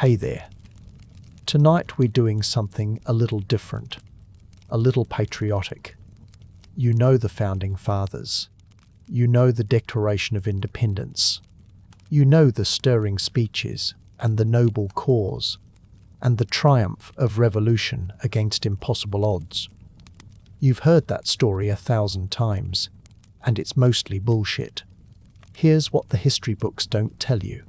Hey there. Tonight we're doing something a little different, a little patriotic. You know the Founding Fathers. You know the Declaration of Independence. You know the stirring speeches and the noble cause and the triumph of revolution against impossible odds. You've heard that story 1,000 times, and it's mostly bullshit. Here's what the history books don't tell you.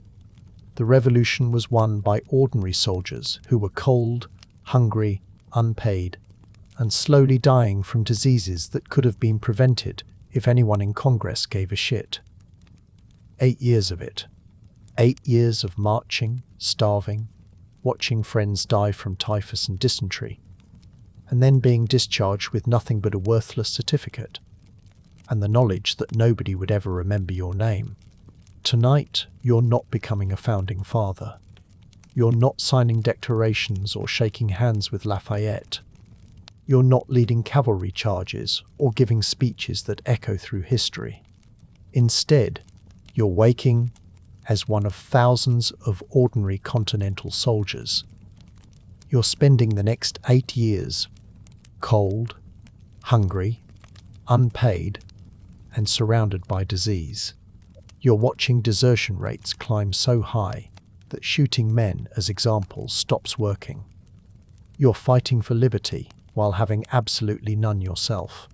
The revolution was won by ordinary soldiers who were cold, hungry, unpaid, and slowly dying from diseases that could have been prevented if anyone in Congress gave a shit. 8 years of it. 8 years of marching, starving, watching friends die from typhus and dysentery, and then being discharged with nothing but a worthless certificate, and the knowledge that nobody would ever remember your name. Tonight, you're not becoming a founding father. You're not signing declarations or shaking hands with Lafayette. You're not leading cavalry charges or giving speeches that echo through history. Instead, you're waking as one of thousands of ordinary continental soldiers. You're spending the next 8 years cold, hungry, unpaid, and surrounded by disease. You're watching desertion rates climb so high that shooting men as examples stops working. You're fighting for liberty while having absolutely none yourself.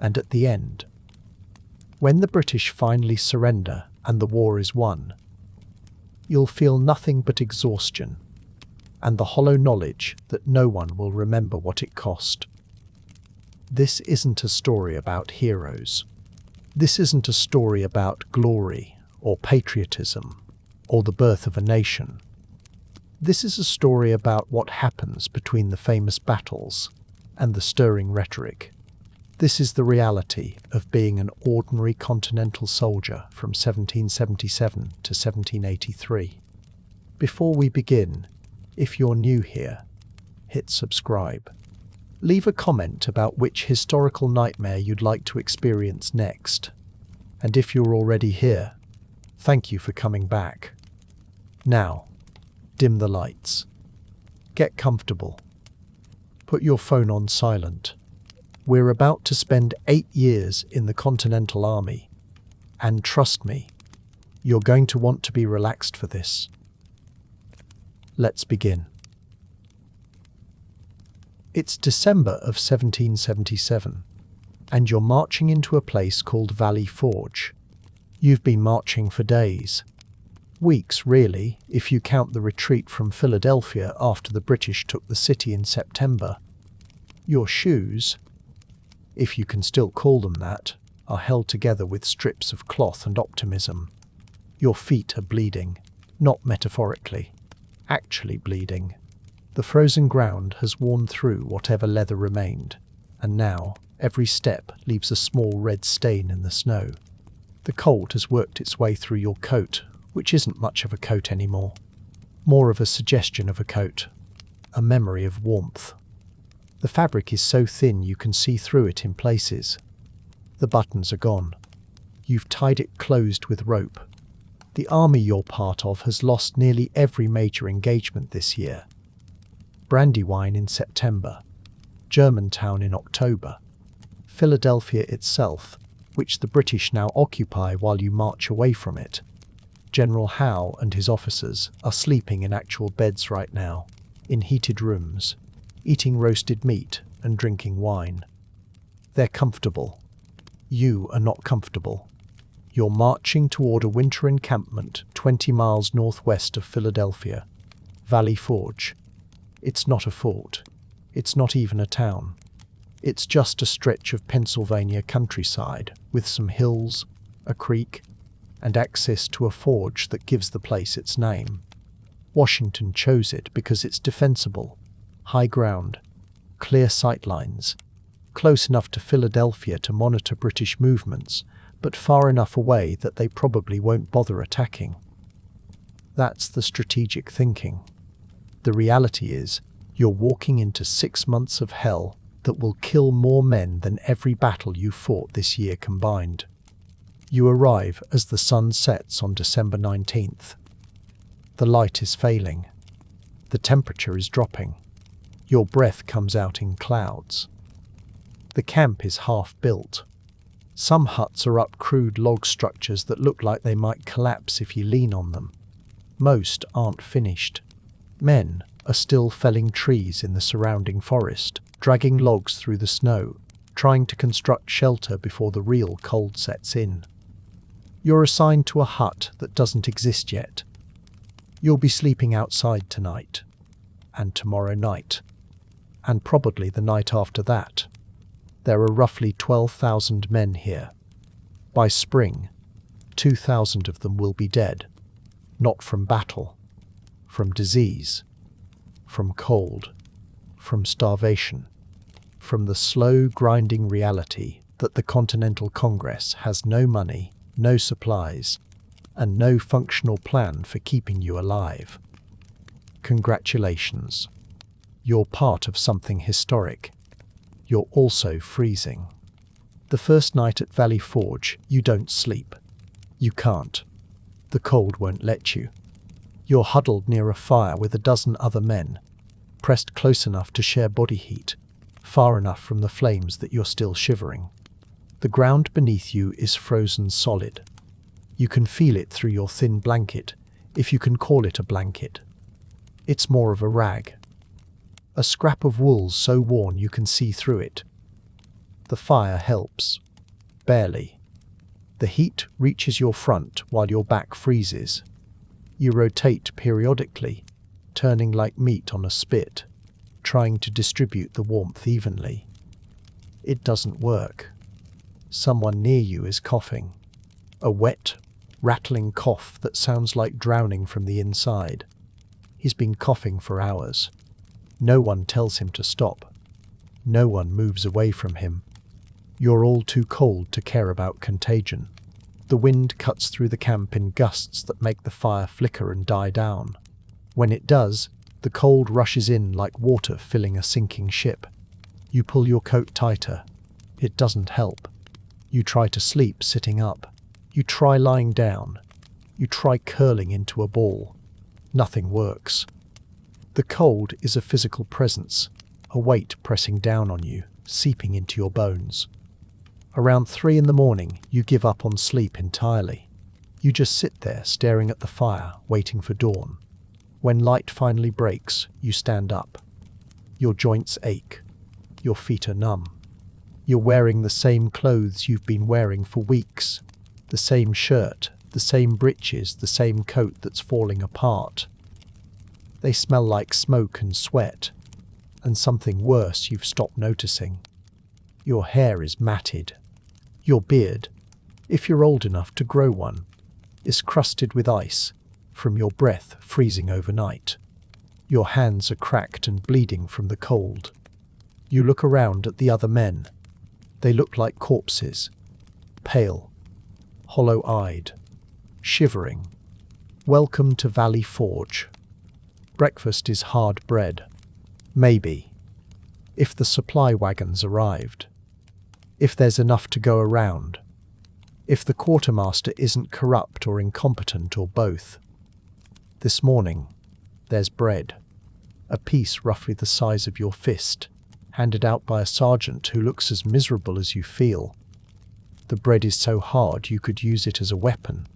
And at the end, when the British finally surrender and the war is won, you'll feel nothing but exhaustion and the hollow knowledge that no one will remember what it cost. This isn't a story about heroes. This isn't a story about glory or patriotism or the birth of a nation. This is a story about what happens between the famous battles and the stirring rhetoric. This is the reality of being an ordinary continental soldier from 1777 to 1783. Before we begin, if you're new here, hit subscribe. Leave a comment about which historical nightmare you'd like to experience next. And if you're already here, thank you for coming back. Now, dim the lights. Get comfortable. Put your phone on silent. We're about to spend 8 years in the Continental Army. And trust me, you're going to want to be relaxed for this. Let's begin. It's December of 1777, and you're marching into a place called Valley Forge. You've been marching for days. Weeks, really, if you count the retreat from Philadelphia after the British took the city in September. Your shoes, if you can still call them that, are held together with strips of cloth and optimism. Your feet are bleeding, not metaphorically, actually bleeding. The frozen ground has worn through whatever leather remained, and now every step leaves a small red stain in the snow. The cold has worked its way through your coat, which isn't much of a coat anymore. More of a suggestion of a coat, a memory of warmth. The fabric is so thin you can see through it in places. The buttons are gone. You've tied it closed with rope. The army you're part of has lost nearly every major engagement this year. Brandywine in September, Germantown in October, Philadelphia itself, which the British now occupy while you march away from it. General Howe and his officers are sleeping in actual beds right now, in heated rooms, eating roasted meat and drinking wine. They're comfortable. You are not comfortable. You're marching toward a winter encampment 20 miles northwest of Philadelphia, Valley Forge. It's not a fort. It's not even a town. It's just a stretch of Pennsylvania countryside with some hills, a creek, and access to a forge that gives the place its name. Washington chose it because it's defensible, high ground, clear sightlines, close enough to Philadelphia to monitor British movements, but far enough away that they probably won't bother attacking. That's the strategic thinking. The reality is, you're walking into 6 months of hell that will kill more men than every battle you fought this year combined. You arrive as the sun sets on December 19th. The light is failing. The temperature is dropping. Your breath comes out in clouds. The camp is half built. Some huts are up crude log structures that look like they might collapse if you lean on them. Most aren't finished. Men are still felling trees in the surrounding forest, dragging logs through the snow, trying to construct shelter before the real cold sets in. You're assigned to a hut that doesn't exist yet. You'll be sleeping outside tonight, and tomorrow night, and probably the night after that. There are roughly 12,000 men here. By spring, 2,000 of them will be dead, not from battle, from disease, from cold, from starvation, from the slow grinding reality that the Continental Congress has no money, no supplies, and no functional plan for keeping you alive. Congratulations. You're part of something historic. You're also freezing. The first night at Valley Forge, you don't sleep. You can't. The cold won't let you. You're huddled near a fire with a dozen other men, pressed close enough to share body heat, far enough from the flames that you're still shivering. The ground beneath you is frozen solid. You can feel it through your thin blanket, if you can call it a blanket. It's more of a rag. A scrap of wool so worn you can see through it. The fire helps. Barely. The heat reaches your front while your back freezes. You rotate periodically, turning like meat on a spit, trying to distribute the warmth evenly. It doesn't work. Someone near you is coughing. A wet, rattling cough that sounds like drowning from the inside. He's been coughing for hours. No one tells him to stop. No one moves away from him. You're all too cold to care about contagion. The wind cuts through the camp in gusts that make the fire flicker and die down. When it does, the cold rushes in like water filling a sinking ship. You pull your coat tighter. It doesn't help. You try to sleep sitting up. You try lying down. You try curling into a ball. Nothing works. The cold is a physical presence, a weight pressing down on you, seeping into your bones. Around 3 a.m, you give up on sleep entirely. You just sit there staring at the fire, waiting for dawn. When light finally breaks, you stand up. Your joints ache. Your feet are numb. You're wearing the same clothes you've been wearing for weeks. The same shirt, the same breeches, the same coat that's falling apart. They smell like smoke and sweat, and something worse you've stopped noticing. Your hair is matted. Your beard, if you're old enough to grow one, is crusted with ice from your breath freezing overnight. Your hands are cracked and bleeding from the cold. You look around at the other men. They look like corpses, pale, hollow-eyed, shivering. Welcome to Valley Forge. Breakfast is hard bread. Maybe. If the supply wagons arrived. If there's enough to go around. If the quartermaster isn't corrupt or incompetent or both. This morning, there's bread. A piece roughly the size of your fist, handed out by a sergeant who looks as miserable as you feel. The bread is so hard you could use it as a weapon.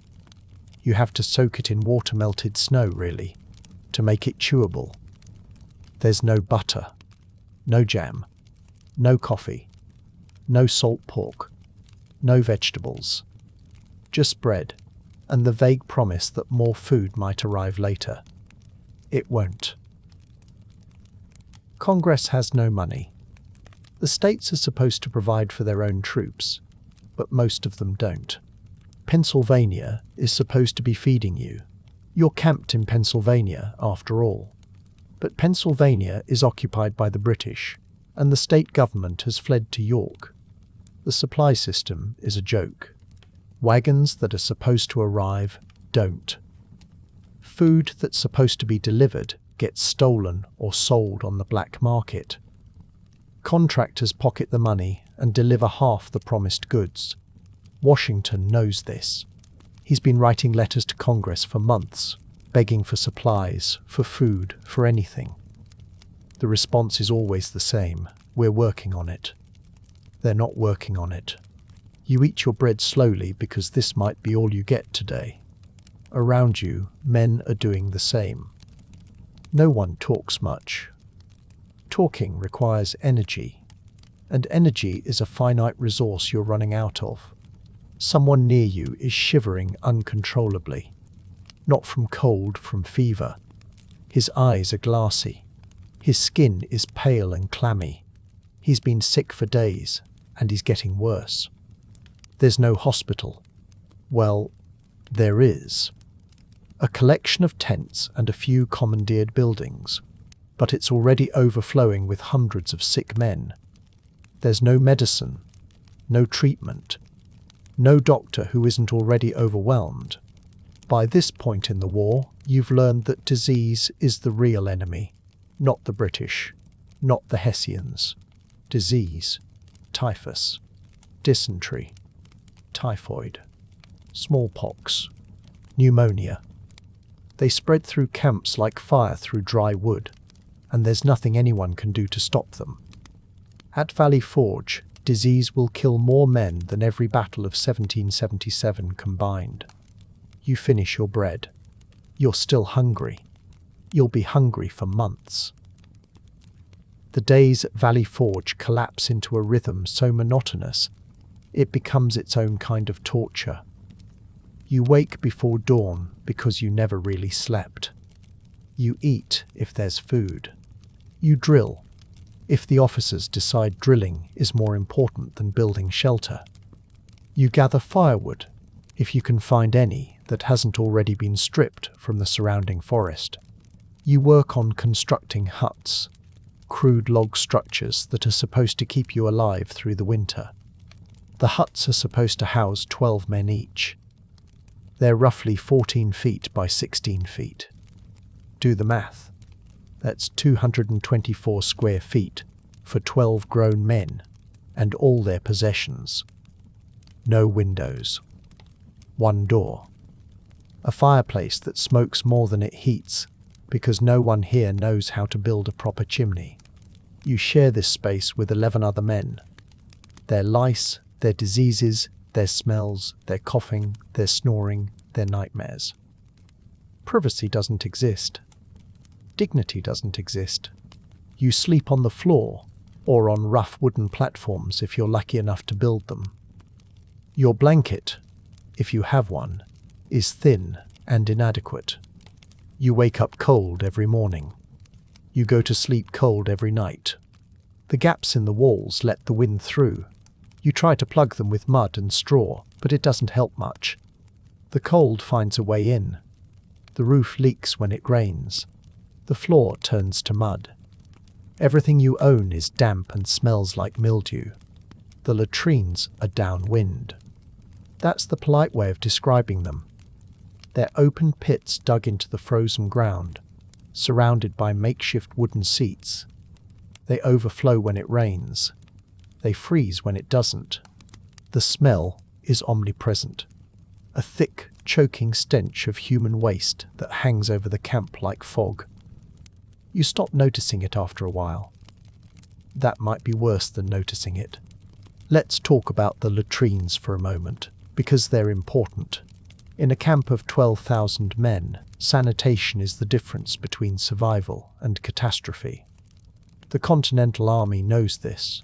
You have to soak it in water-melted snow, really, to make it chewable. There's no butter, no jam, no coffee, no salt pork, no vegetables. Just bread, and the vague promise that more food might arrive later. It won't. Congress has no money. The states are supposed to provide for their own troops, but most of them don't. Pennsylvania is supposed to be feeding you. You're camped in Pennsylvania, after all. But Pennsylvania is occupied by the British, and the state government has fled to York. The supply system is a joke. Wagons that are supposed to arrive don't. Food that's supposed to be delivered gets stolen or sold on the black market. Contractors pocket the money and deliver half the promised goods. Washington knows this. He's been writing letters to Congress for months, begging for supplies, for food, for anything. The response is always the same: we're working on it. They're not working on it. You eat your bread slowly because this might be all you get today. Around you, men are doing the same. No one talks much. Talking requires energy, and energy is a finite resource you're running out of. Someone near you is shivering uncontrollably. Not from cold, from fever. His eyes are glassy. His skin is pale and clammy. He's been sick for days, and he's getting worse. There's no hospital. Well, there is. A collection of tents and a few commandeered buildings, but it's already overflowing with hundreds of sick men. There's no medicine, no treatment, no doctor who isn't already overwhelmed. By this point in the war, you've learned that disease is the real enemy, not the British, not the Hessians. Disease, typhus, dysentery, typhoid, smallpox, pneumonia. They spread through camps like fire through dry wood, and there's nothing anyone can do to stop them. At Valley Forge, disease will kill more men than every battle of 1777 combined. You finish your bread. You're still hungry. You'll be hungry for months. The days at Valley Forge collapse into a rhythm so monotonous, it becomes its own kind of torture. You wake before dawn because you never really slept. You eat if there's food. You drill if the officers decide drilling is more important than building shelter. You gather firewood if you can find any that hasn't already been stripped from the surrounding forest. You work on constructing huts, crude log structures that are supposed to keep you alive through the winter. The huts are supposed to house 12 men each. They're roughly 14 feet by 16 feet. Do the math. That's 224 square feet for 12 grown men and all their possessions. No windows. One door. A fireplace that smokes more than it heats because no one here knows how to build a proper chimney. You share this space with 11 other men. Their lice, their diseases, their smells, their coughing, their snoring, their nightmares. Privacy doesn't exist. Dignity doesn't exist. You sleep on the floor, or on rough wooden platforms if you're lucky enough to build them. Your blanket, if you have one, is thin and inadequate. You wake up cold every morning. You go to sleep cold every night. The gaps in the walls let the wind through. You try to plug them with mud and straw, but it doesn't help much. The cold finds a way in. The roof leaks when it rains. The floor turns to mud. Everything you own is damp and smells like mildew. The latrines are downwind. That's the polite way of describing them. They're open pits dug into the frozen ground, surrounded by makeshift wooden seats. They overflow when it rains. They freeze when it doesn't. The smell is omnipresent. A thick, choking stench of human waste that hangs over the camp like fog. You stop noticing it after a while. That might be worse than noticing it. Let's talk about the latrines for a moment, because they're important. In a camp of 12,000 men, sanitation is the difference between survival and catastrophe. The Continental Army knows this.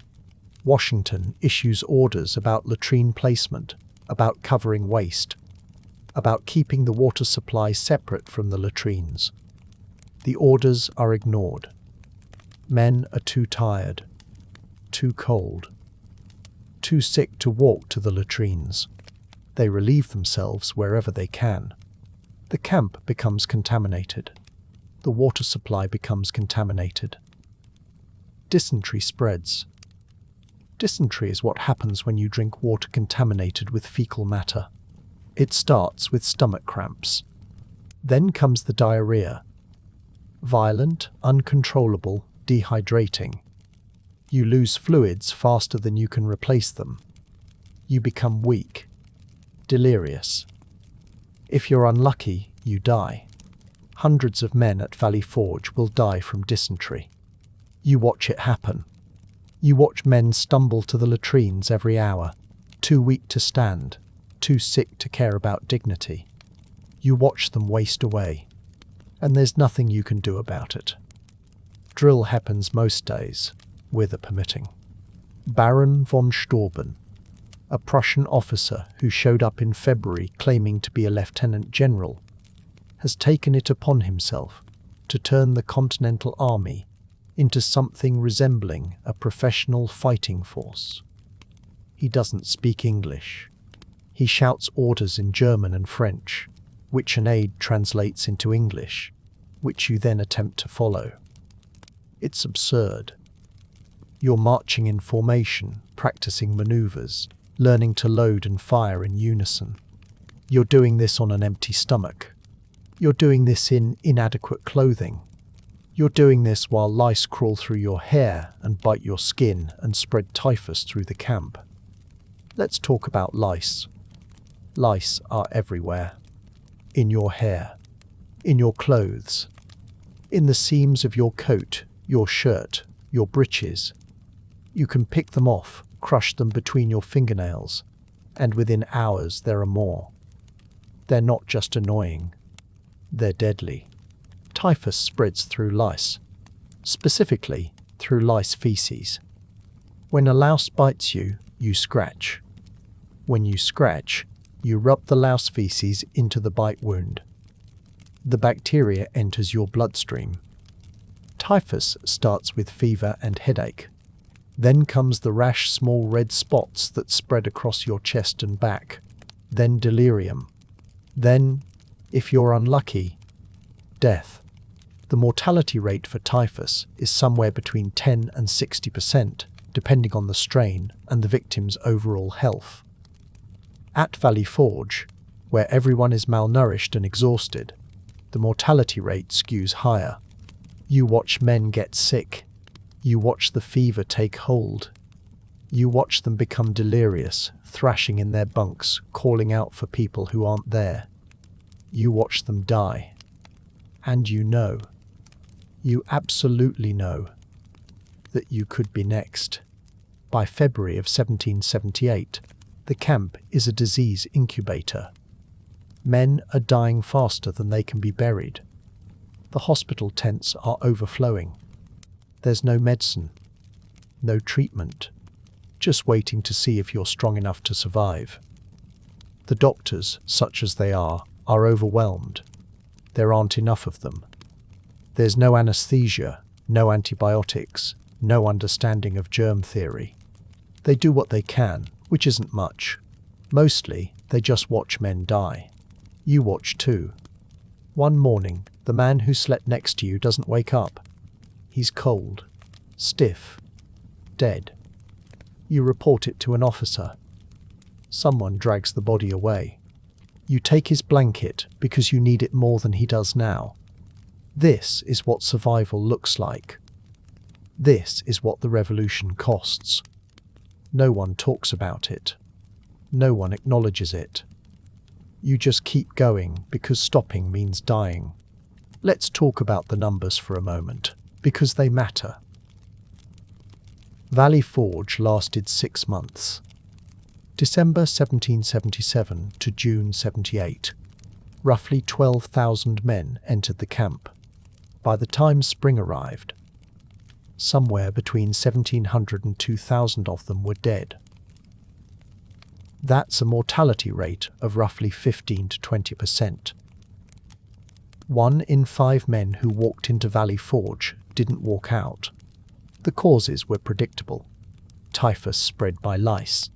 Washington issues orders about latrine placement, about covering waste, about keeping the water supply separate from the latrines. The orders are ignored. Men are too tired, too cold, too sick to walk to the latrines. They relieve themselves wherever they can. The camp becomes contaminated. The water supply becomes contaminated. Dysentery spreads. Dysentery is what happens when you drink water contaminated with fecal matter. It starts with stomach cramps. Then comes the diarrhea. Violent, uncontrollable, dehydrating. You lose fluids faster than you can replace them. You become weak, delirious. If you're unlucky, you die. Hundreds of men at Valley Forge will die from dysentery. You watch it happen. You watch men stumble to the latrines every hour, too weak to stand, too sick to care about dignity. You watch them waste away, and there's nothing you can do about it. Drill happens most days, weather permitting. Baron von Stauben, a Prussian officer who showed up in February claiming to be a lieutenant general, has taken it upon himself to turn the Continental Army into something resembling a professional fighting force. He doesn't speak English. He shouts orders in German and French, which an aide translates into English, which you then attempt to follow. It's absurd. You're marching in formation, practicing maneuvers, learning to load and fire in unison. You're doing this on an empty stomach. You're doing this in inadequate clothing. You're doing this while lice crawl through your hair and bite your skin and spread typhus through the camp. Let's talk about lice. Lice are everywhere. In your hair, in your clothes, in the seams of your coat, your shirt, your breeches. You can pick them off, crush them between your fingernails, and within hours there are more. They're not just annoying, they're deadly. Typhus spreads through lice, specifically through lice feces. When a louse bites you, you scratch. When you scratch, you rub the louse feces into the bite wound. The bacteria enters your bloodstream. Typhus starts with fever and headache. Then comes the rash, small red spots that spread across your chest and back. Then delirium. Then, if you're unlucky, death. The mortality rate for typhus is somewhere between 10 and 60%, depending on the strain and the victim's overall health. At Valley Forge, where everyone is malnourished and exhausted, the mortality rate skews higher. You watch men get sick. You watch the fever take hold. You watch them become delirious, thrashing in their bunks, calling out for people who aren't there. You watch them die. And you know, you absolutely know, that you could be next. By February of 1778, the camp is a disease incubator. Men are dying faster than they can be buried. The hospital tents are overflowing. There's no medicine, no treatment, just waiting to see if you're strong enough to survive. The doctors, such as they are overwhelmed. There aren't enough of them. There's no anesthesia, no antibiotics, no understanding of germ theory. They do what they can, which isn't much. Mostly, they just watch men die. You watch too. One morning, the man who slept next to you doesn't wake up. He's cold, stiff, dead. You report it to an officer. Someone drags the body away. You take his blanket because you need it more than he does now. This is what survival looks like. This is what the revolution costs. No one talks about it. No one acknowledges it. You just keep going because stopping means dying. Let's talk about the numbers for a moment, because they matter. Valley Forge lasted 6 months. December 1777 to June 78. Roughly 12,000 men entered the camp. By the time spring arrived, somewhere between 1,700 and 2,000 of them were dead. That's a mortality rate of roughly 15 to 20%. 1 in 5 men who walked into Valley Forge didn't walk out. The causes were predictable. Typhus spread by lice,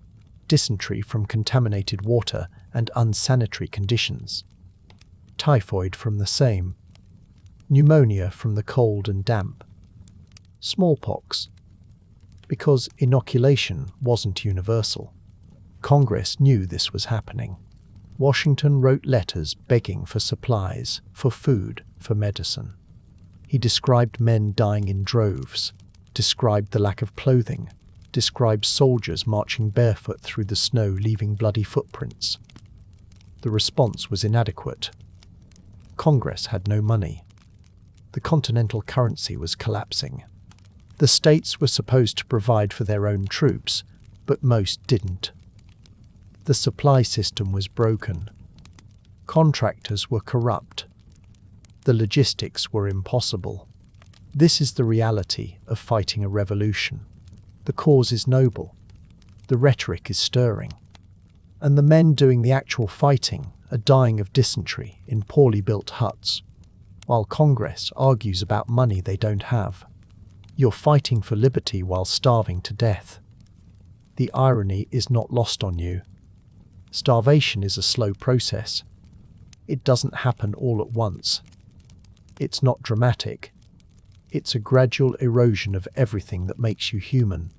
dysentery from contaminated water and unsanitary conditions, typhoid from the same, pneumonia from the cold and damp, smallpox, because inoculation wasn't universal. Congress knew this was happening. Washington wrote letters begging for supplies, for food, for medicine. He described men dying in droves, described the lack of clothing, described soldiers marching barefoot through the snow leaving bloody footprints. The response was inadequate. Congress had no money. The continental currency was collapsing. The states were supposed to provide for their own troops, but most didn't. The supply system was broken. Contractors were corrupt. The logistics were impossible. This is the reality of fighting a revolution. The cause is noble. The rhetoric is stirring. And the men doing the actual fighting are dying of dysentery in poorly built huts, while Congress argues about money they don't have. You're fighting for liberty while starving to death. The irony is not lost on you. Starvation is a slow process. It doesn't happen all at once. It's not dramatic. It's a gradual erosion of everything that makes you human.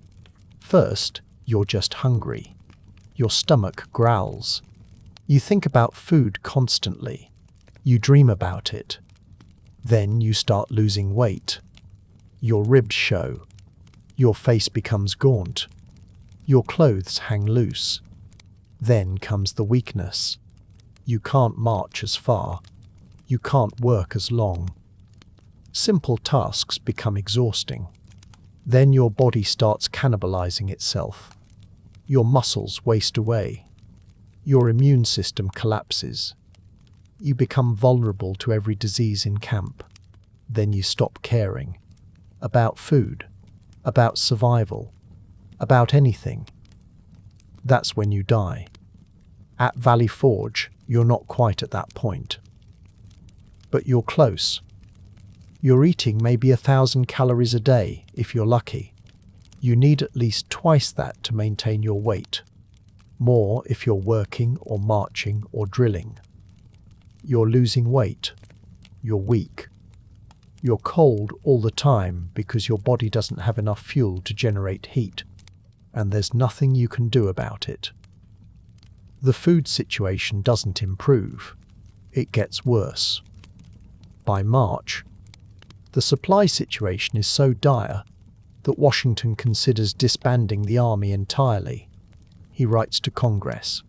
First, you're just hungry. Your stomach growls. You think about food constantly. You dream about it. Then you start losing weight. Your ribs show. Your face becomes gaunt. Your clothes hang loose. Then comes the weakness. You can't march as far. You can't work as long. Simple tasks become exhausting. Then your body starts cannibalizing itself. Your muscles waste away. Your immune system collapses. You become vulnerable to every disease in camp. Then you stop caring. About food. About survival. About anything. That's when you die. At Valley Forge, you're not quite at that point. But you're close. You're eating maybe 1,000 calories a day, if you're lucky. You need at least twice that to maintain your weight. More if you're working or marching or drilling. You're losing weight. You're weak. You're cold all the time because your body doesn't have enough fuel to generate heat, and there's nothing you can do about it. The food situation doesn't improve. It gets worse. By March, the supply situation is so dire that Washington considers disbanding the army entirely. He writes to Congress,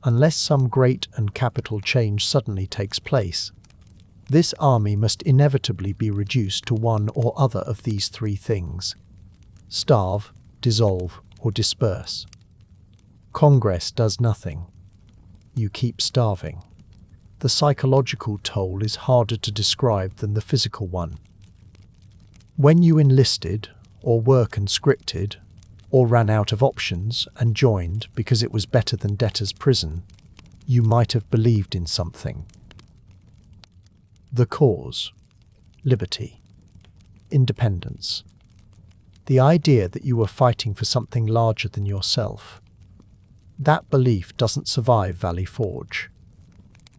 "Unless some great and capital change suddenly takes place, this army must inevitably be reduced to one or other of these three things: starve, dissolve, or disperse." Congress does nothing. You keep starving. The psychological toll is harder to describe than the physical one. When you enlisted, or were conscripted, or ran out of options and joined because it was better than debtor's prison, you might have believed in something. The cause. Liberty. Independence. The idea that you were fighting for something larger than yourself. That belief doesn't survive Valley Forge.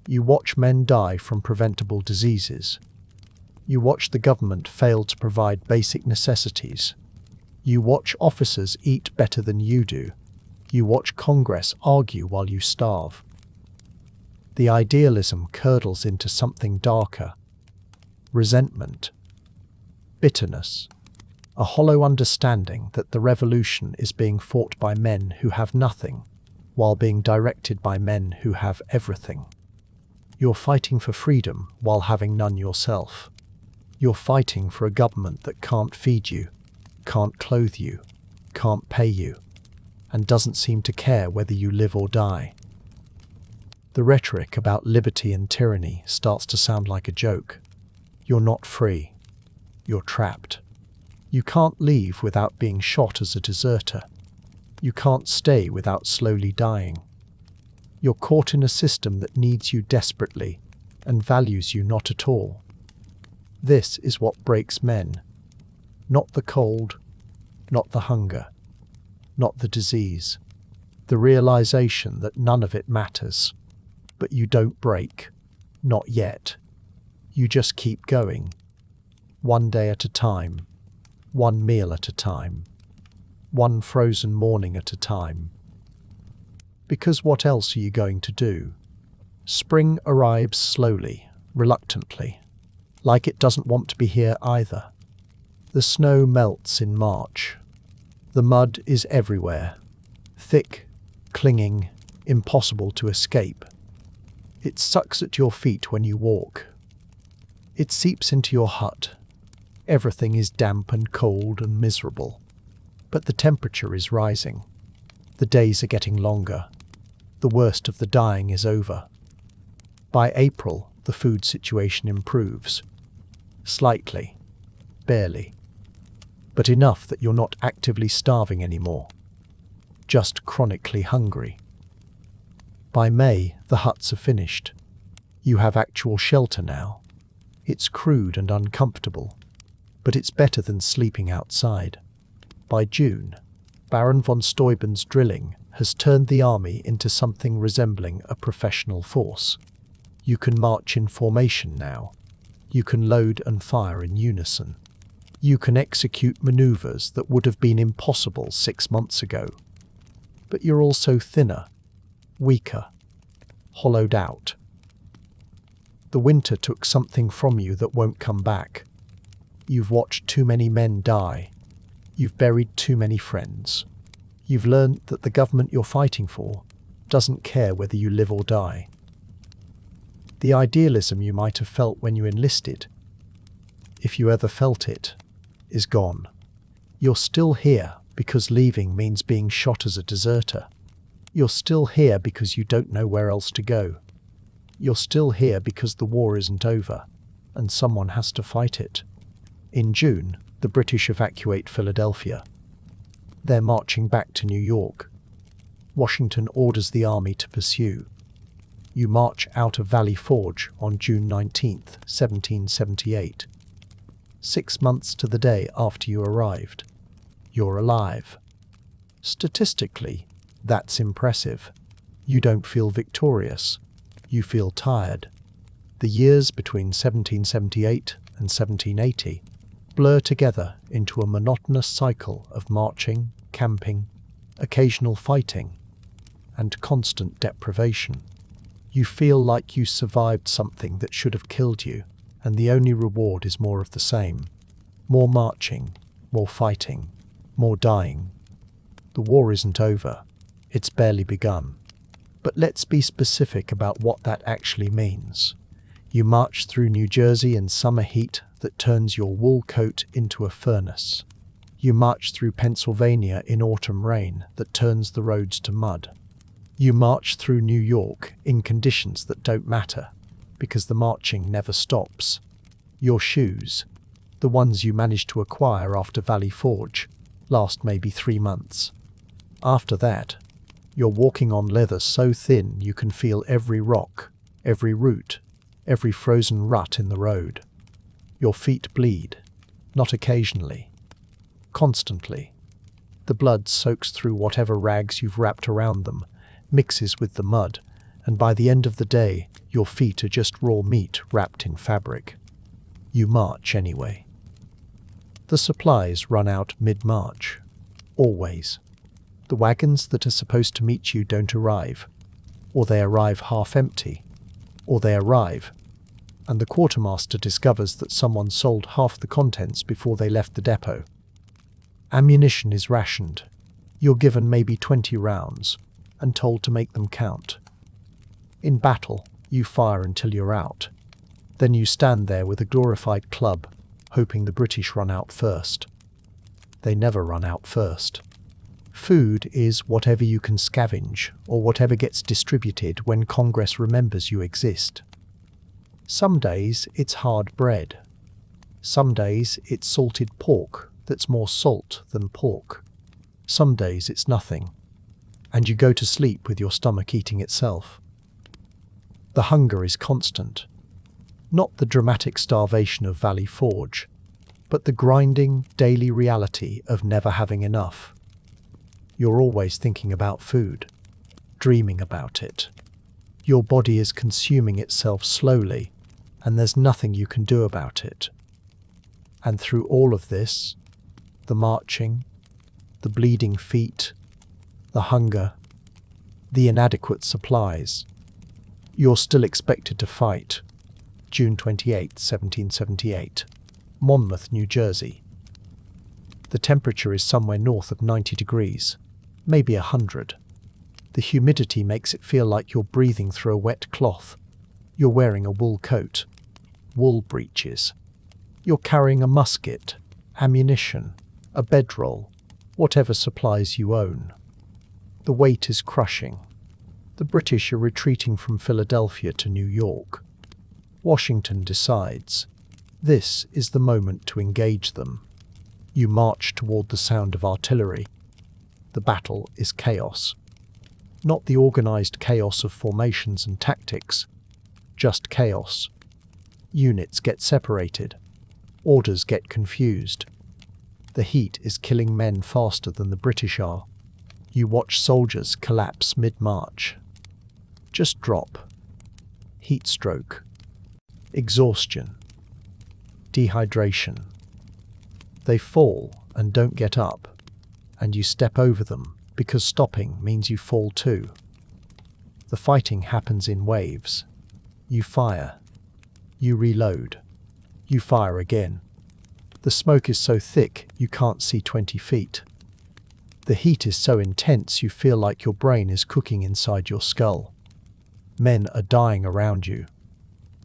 You watch men die from preventable diseases. You watch the government fail to provide basic necessities. You watch officers eat better than you do. You watch Congress argue while you starve. The idealism curdles into something darker. Resentment. Bitterness. A hollow understanding that the revolution is being fought by men who have nothing, while being directed by men who have everything. You're fighting for freedom while having none yourself. You're fighting for a government that can't feed you, can't clothe you, can't pay you, and doesn't seem to care whether you live or die. The rhetoric about liberty and tyranny starts to sound like a joke. You're not free. You're trapped. You can't leave without being shot as a deserter. You can't stay without slowly dying. You're caught in a system that needs you desperately and values you not at all. This is what breaks men. Not the cold, not the hunger, not the disease. The realization that none of it matters. But you don't break. Not yet. You just keep going. One day at a time. One meal at a time. One frozen morning at a time. Because what else are you going to do? Spring arrives slowly, reluctantly, like it doesn't want to be here either. The snow melts in March. The mud is everywhere, thick, clinging, impossible to escape. It sucks at your feet when you walk, It seeps into your hut. Everything is damp and cold and miserable. But the temperature is rising. The days are getting longer. The worst of the dying is over. By April, the food situation improves. Slightly. Barely. But enough that you're not actively starving anymore. Just chronically hungry. By May, the huts are finished. You have actual shelter now. It's crude and uncomfortable, but it's better than sleeping outside. By June, Baron von Steuben's drilling has turned the army into something resembling a professional force. You can march in formation now. You can load and fire in unison. You can execute maneuvers that would have been impossible 6 months ago. But you're also thinner, weaker, hollowed out. The winter took something from you that won't come back. You've watched too many men die. You've buried too many friends. You've learned that the government you're fighting for doesn't care whether you live or die. The idealism you might have felt when you enlisted, if you ever felt it, is gone. You're still here because leaving means being shot as a deserter. You're still here because you don't know where else to go. You're still here because the war isn't over, and someone has to fight it. In June, the British evacuate Philadelphia. They're marching back to New York. Washington orders the army to pursue. You march out of Valley Forge on June 19th, 1778. 6 months to the day after you arrived. You're alive. Statistically, that's impressive. You don't feel victorious. You feel tired. The years between 1778 and 1780 blur together into a monotonous cycle of marching, camping, occasional fighting, and constant deprivation. You feel like you survived something that should have killed you, and the only reward is more of the same. More marching, more fighting, more dying. The war isn't over. It's barely begun. But let's be specific about what that actually means. You march through New Jersey in summer heat that turns your wool coat into a furnace. You march through Pennsylvania in autumn rain that turns the roads to mud. You march through New York in conditions that don't matter, because the marching never stops. Your shoes, the ones you managed to acquire after Valley Forge, last maybe 3 months. After that, you're walking on leather so thin you can feel every rock, every root, every frozen rut in the road. Your feet bleed, not occasionally, constantly. The blood soaks through whatever rags you've wrapped around them, mixes with the mud, and by the end of the day, your feet are just raw meat wrapped in fabric. You march anyway. The supplies run out mid-March. Always. The wagons that are supposed to meet you don't arrive, or they arrive half empty, or they arrive, and the quartermaster discovers that someone sold half the contents before they left the depot. Ammunition is rationed. You're given maybe 20 rounds, and told to make them count. In battle, you fire until you're out. Then you stand there with a glorified club, hoping the British run out first. They never run out first. Food is whatever you can scavenge, or whatever gets distributed when Congress remembers you exist. Some days it's hard bread. Some days it's salted pork that's more salt than pork. Some days it's nothing, and you go to sleep with your stomach eating itself. The hunger is constant. Not the dramatic starvation of Valley Forge, but the grinding, daily reality of never having enough. You're always thinking about food, dreaming about it. Your body is consuming itself slowly, and there's nothing you can do about it. And through all of this, the marching, the bleeding feet, the hunger, the inadequate supplies, you're still expected to fight. June 28, 1778. Monmouth, New Jersey. The temperature is somewhere north of 90 degrees, maybe 100. The humidity makes it feel like you're breathing through a wet cloth. You're wearing a wool coat. wool breeches. You're carrying a musket, ammunition, a bedroll, whatever supplies you own. The weight is crushing. The British are retreating from Philadelphia to New York. Washington decides, this is the moment to engage them. You march toward the sound of artillery. The battle is chaos. Not the organized chaos of formations and tactics, just chaos. Units get separated. Orders get confused. The heat is killing men faster than the British are. You watch soldiers collapse mid-march. Just drop. Heat stroke. Exhaustion. Dehydration. They fall and don't get up, and you step over them because stopping means you fall too. The fighting happens in waves. You fire. You reload. You fire again. The smoke is so thick you can't see 20 feet. The heat is so intense you feel like your brain is cooking inside your skull. Men are dying around you.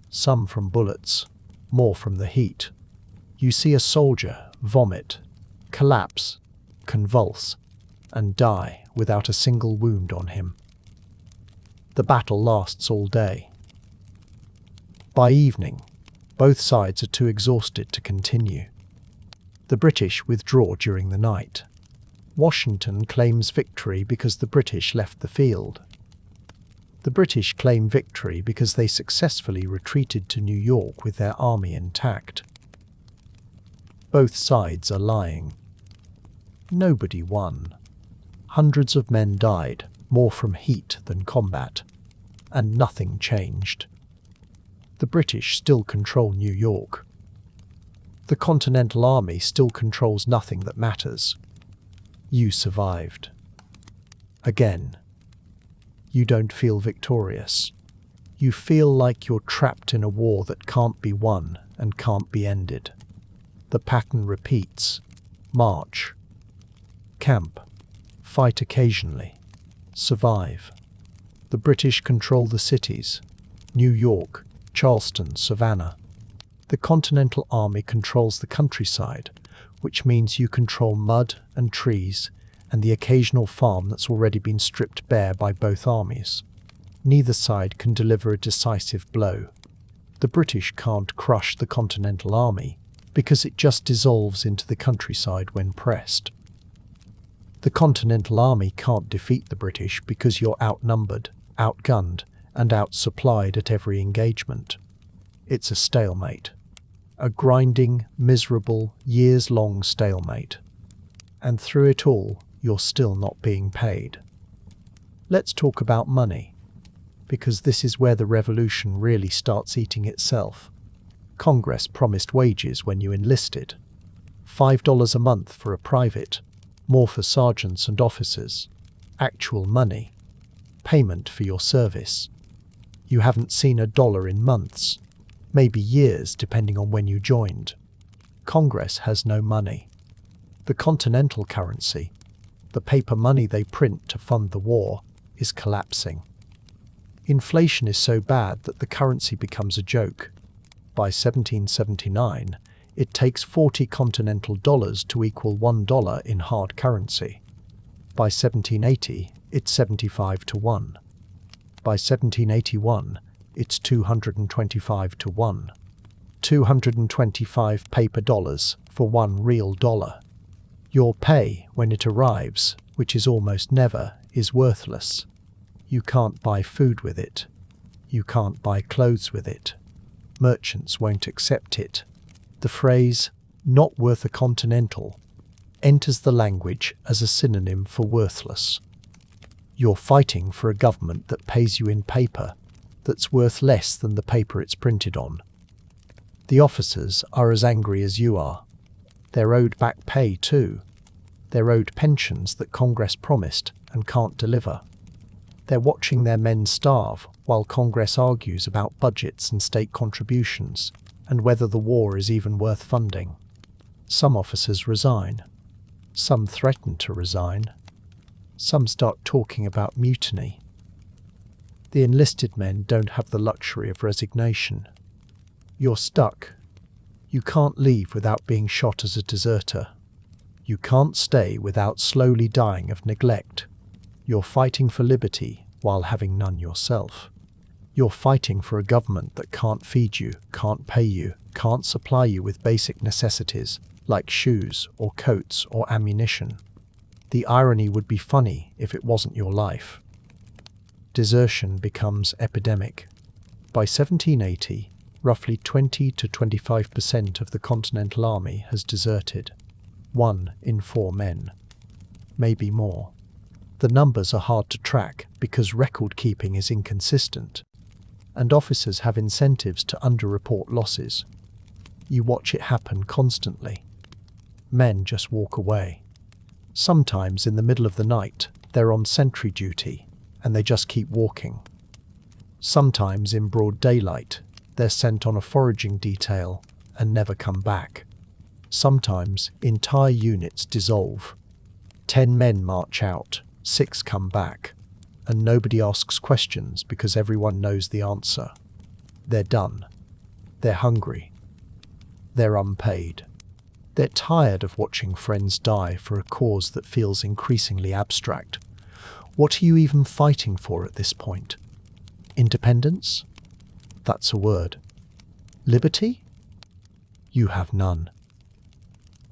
Some from bullets, more from the heat. You see a soldier vomit, collapse, convulse, and die without a single wound on him. The battle lasts all day. By evening, both sides are too exhausted to continue. The British withdraw during the night. Washington claims victory because the British left the field. The British claim victory because they successfully retreated to New York with their army intact. Both sides are lying. Nobody won. Hundreds of men died, more from heat than combat, and nothing changed. The British still control New York. The Continental Army still controls nothing that matters. You survived. Again. You don't feel victorious. You feel like you're trapped in a war that can't be won and can't be ended. The pattern repeats. March. Camp. Fight occasionally. Survive. The British control the cities. New York, Charleston, Savannah. The Continental Army controls the countryside, which means you control mud and trees and the occasional farm that's already been stripped bare by both armies. Neither side can deliver a decisive blow. The British can't crush the Continental Army because it just dissolves into the countryside when pressed. The Continental Army can't defeat the British because you're outnumbered, outgunned, and outsupplied at every engagement. It's a stalemate. A grinding, miserable, years-long stalemate. And through it all, you're still not being paid. Let's talk about money, because this is where the revolution really starts eating itself. Congress promised wages when you enlisted. $5 a month for a private, more for sergeants and officers. Actual money. Payment for your service. You haven't seen $1 in months, maybe years depending on when you joined. Congress has no money. The continental currency, the paper money they print to fund the war, is collapsing. Inflation is so bad that the currency becomes a joke. By 1779, it takes 40 continental dollars to equal $1 in hard currency. By 1780, it's 75 to 1. By 1781, it's 225 to 1. 225 paper dollars for one real dollar. Your pay, when it arrives, which is almost never, is worthless. You can't buy food with it. You can't buy clothes with it. Merchants won't accept it. The phrase, "not worth a continental," enters the language as a synonym for worthless. You're fighting for a government that pays you in paper, that's worth less than the paper it's printed on. The officers are as angry as you are. They're owed back pay too. They're owed pensions that Congress promised and can't deliver. They're watching their men starve while Congress argues about budgets and state contributions and whether the war is even worth funding. Some officers resign. Some threaten to resign. Some start talking about mutiny. The enlisted men don't have the luxury of resignation. You're stuck. You can't leave without being shot as a deserter. You can't stay without slowly dying of neglect. You're fighting for liberty while having none yourself. You're fighting for a government that can't feed you, can't pay you, can't supply you with basic necessities like shoes or coats or ammunition. The irony would be funny if it wasn't your life. Desertion becomes epidemic. By 1780, roughly 20 to 25% of the Continental Army has deserted. 1 in 4 men. Maybe more. The numbers are hard to track because record keeping is inconsistent, and officers have incentives to underreport losses. You watch it happen constantly. Men just walk away. Sometimes in the middle of the night, they're on sentry duty, and they just keep walking. Sometimes in broad daylight, they're sent on a foraging detail and never come back. Sometimes entire units dissolve. 10 men march out, 6 come back, and nobody asks questions because everyone knows the answer. They're done. They're hungry. They're unpaid. They're tired of watching friends die for a cause that feels increasingly abstract. What are you even fighting for at this point? Independence? That's a word. Liberty? You have none.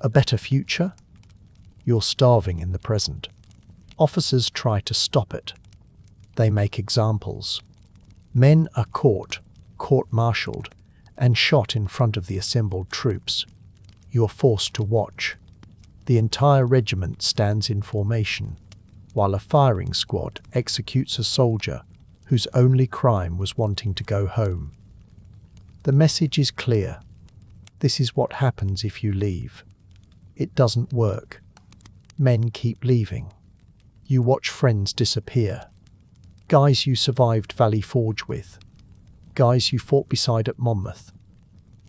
A better future? You're starving in the present. Officers try to stop it. They make examples. Men are caught, court-martialed, and shot in front of the assembled troops. You're forced to watch. The entire regiment stands in formation, while a firing squad executes a soldier whose only crime was wanting to go home. The message is clear. This is what happens if you leave. It doesn't work. Men keep leaving. You watch friends disappear. Guys you survived Valley Forge with. Guys you fought beside at Monmouth.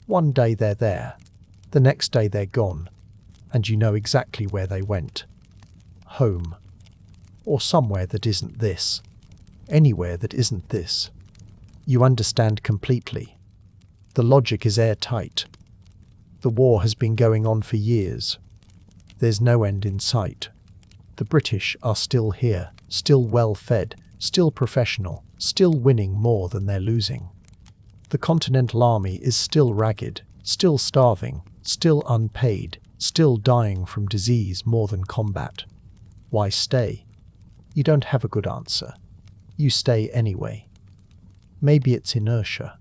One day they're there. The next day they're gone. And you know exactly where they went. Home. Or somewhere that isn't this. Anywhere that isn't this. You understand completely. The logic is airtight. The war has been going on for years. There's no end in sight. The British are still here, still well-fed, still professional, still winning more than they're losing. The Continental Army is still ragged, still starving, still unpaid, still dying from disease more than combat. Why stay? You don't have a good answer. You stay anyway. Maybe it's inertia.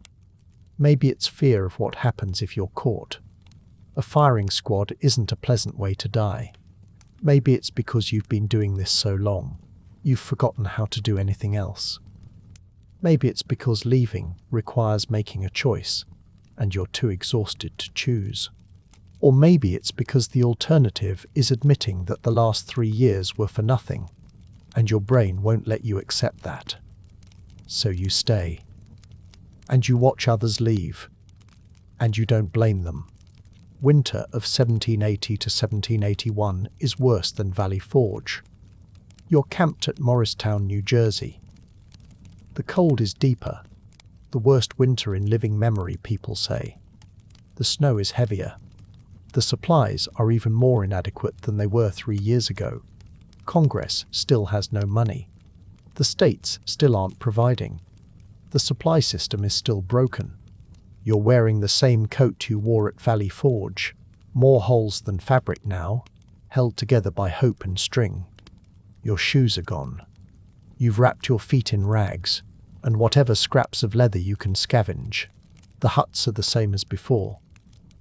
Maybe it's fear of what happens if you're caught. A firing squad isn't a pleasant way to die. Maybe it's because you've been doing this so long, you've forgotten how to do anything else. Maybe it's because leaving requires making a choice, and you're too exhausted to choose. Or maybe it's because the alternative is admitting that the last 3 years were for nothing, and your brain won't let you accept that. So you stay. And you watch others leave. And you don't blame them. Winter of 1780 to 1781 is worse than Valley Forge. You're camped at Morristown, New Jersey. The cold is deeper. The worst winter in living memory, people say. The snow is heavier. The supplies are even more inadequate than they were 3 years ago. Congress still has no money. The states still aren't providing. The supply system is still broken. You're wearing the same coat you wore at Valley Forge. More holes than fabric now, held together by hope and string. Your shoes are gone. You've wrapped your feet in rags, and whatever scraps of leather you can scavenge. The huts are the same as before.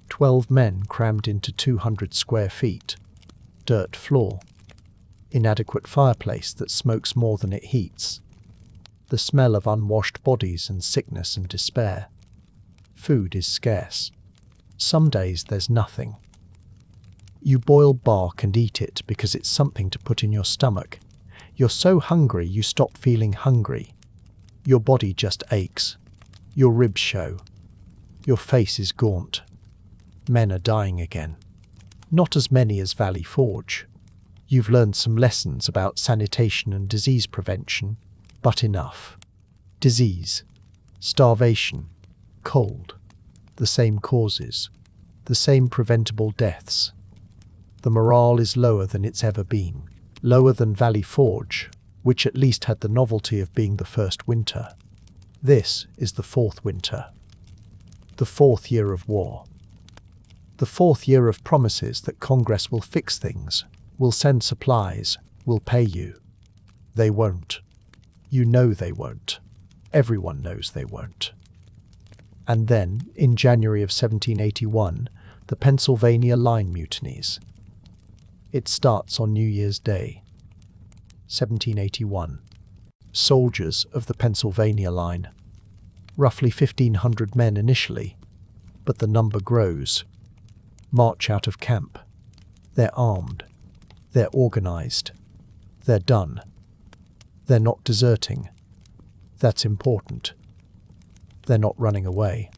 12 men crammed into 200 square feet. Dirt floor. Inadequate fireplace that smokes more than it heats. The smell of unwashed bodies and sickness and despair. Food is scarce. Some days there's nothing. You boil bark and eat it because it's something to put in your stomach. You're so hungry you stop feeling hungry. Your body just aches. Your ribs show. Your face is gaunt. Men are dying again. Not as many as Valley Forge. You've learned some lessons about sanitation and disease prevention, but enough. Disease. Starvation. Cold. the same causes, the same preventable deaths. The morale is lower than it's ever been, lower than Valley Forge, which at least had the novelty of being the first winter. This is the fourth winter. The fourth year of war. The fourth year of promises that Congress will fix things, will send supplies, will pay you. They won't. You know they won't. Everyone knows they won't. And then, in January of 1781, the Pennsylvania Line mutinies. It starts on New Year's Day. 1781. Soldiers of the Pennsylvania Line. Roughly 1,500 men initially, but the number grows. March out of camp. They're armed. They're organized. They're done. They're not deserting. That's important. They're not running away.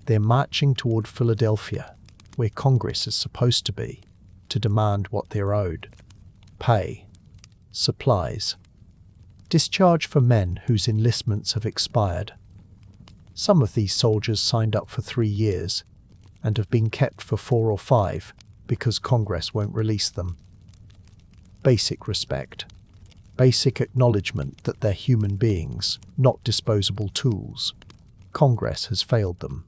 They're marching toward Philadelphia, where Congress is supposed to be, to demand what they're owed. Pay. Supplies. Discharge for men whose enlistments have expired. Some of these soldiers signed up for 3 years and have been kept for 4 or 5 because Congress won't release them. Basic respect. Basic acknowledgement that they're human beings, not disposable tools. Congress has failed them.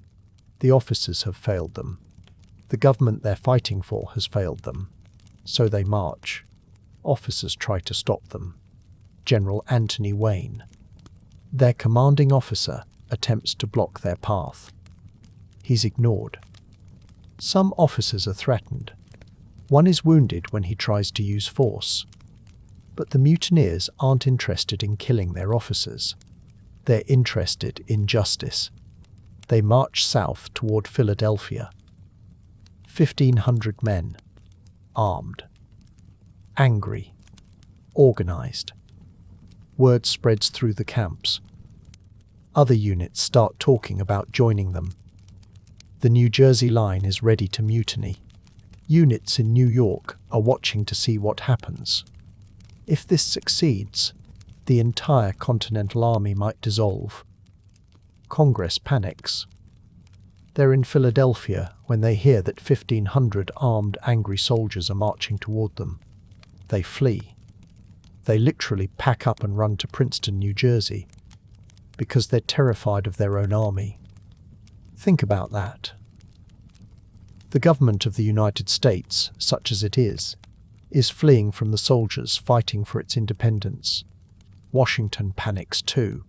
The officers have failed them. The government they're fighting for has failed them. So they march. Officers try to stop them. General Anthony Wayne, their commanding officer, attempts to block their path. He's ignored. Some officers are threatened. One is wounded when he tries to use force. But the mutineers aren't interested in killing their officers. They're interested in justice. They march south toward Philadelphia. 1,500 men. Armed. Angry. Organized. Word spreads through the camps. Other units start talking about joining them. The New Jersey line is ready to mutiny. Units in New York are watching to see what happens. If this succeeds, the entire Continental Army might dissolve. Congress panics. They're in Philadelphia when they hear that 1,500 armed, angry soldiers are marching toward them. They flee. They literally pack up and run to Princeton, New Jersey, because they're terrified of their own army. Think about that. The government of the United States, such as it is fleeing from the soldiers fighting for its independence. Washington panics too.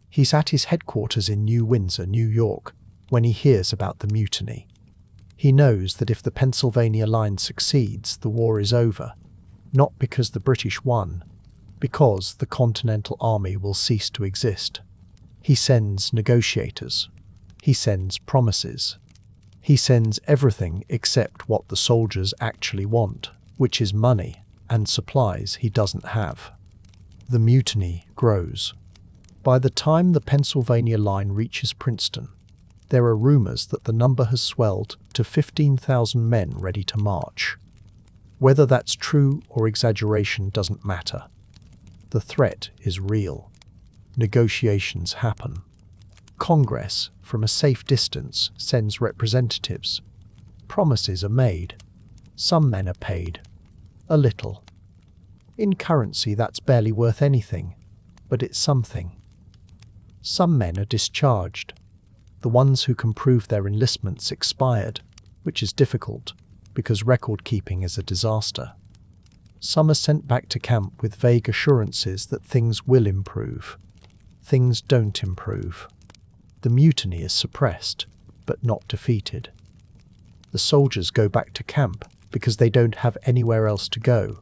He's at his headquarters in New Windsor, New York, when he hears about the mutiny. He knows that if the Pennsylvania line succeeds, the war is over, not because the British won, because the Continental Army will cease to exist. He sends negotiators. He sends promises. He sends everything except what the soldiers actually want, which is money and supplies he doesn't have. The mutiny grows. By the time the Pennsylvania line reaches Princeton, there are rumors that the number has swelled to 15,000 men ready to march. Whether that's true or exaggeration doesn't matter. The threat is real. Negotiations happen. Congress, from a safe distance, sends representatives. Promises are made. Some men are paid. A little. In currency, that's barely worth anything, but it's something. Some men are discharged. The ones who can prove their enlistments expired, which is difficult, because record-keeping is a disaster. Some are sent back to camp with vague assurances that things will improve. Things don't improve. The mutiny is suppressed, but not defeated. The soldiers go back to camp because they don't have anywhere else to go,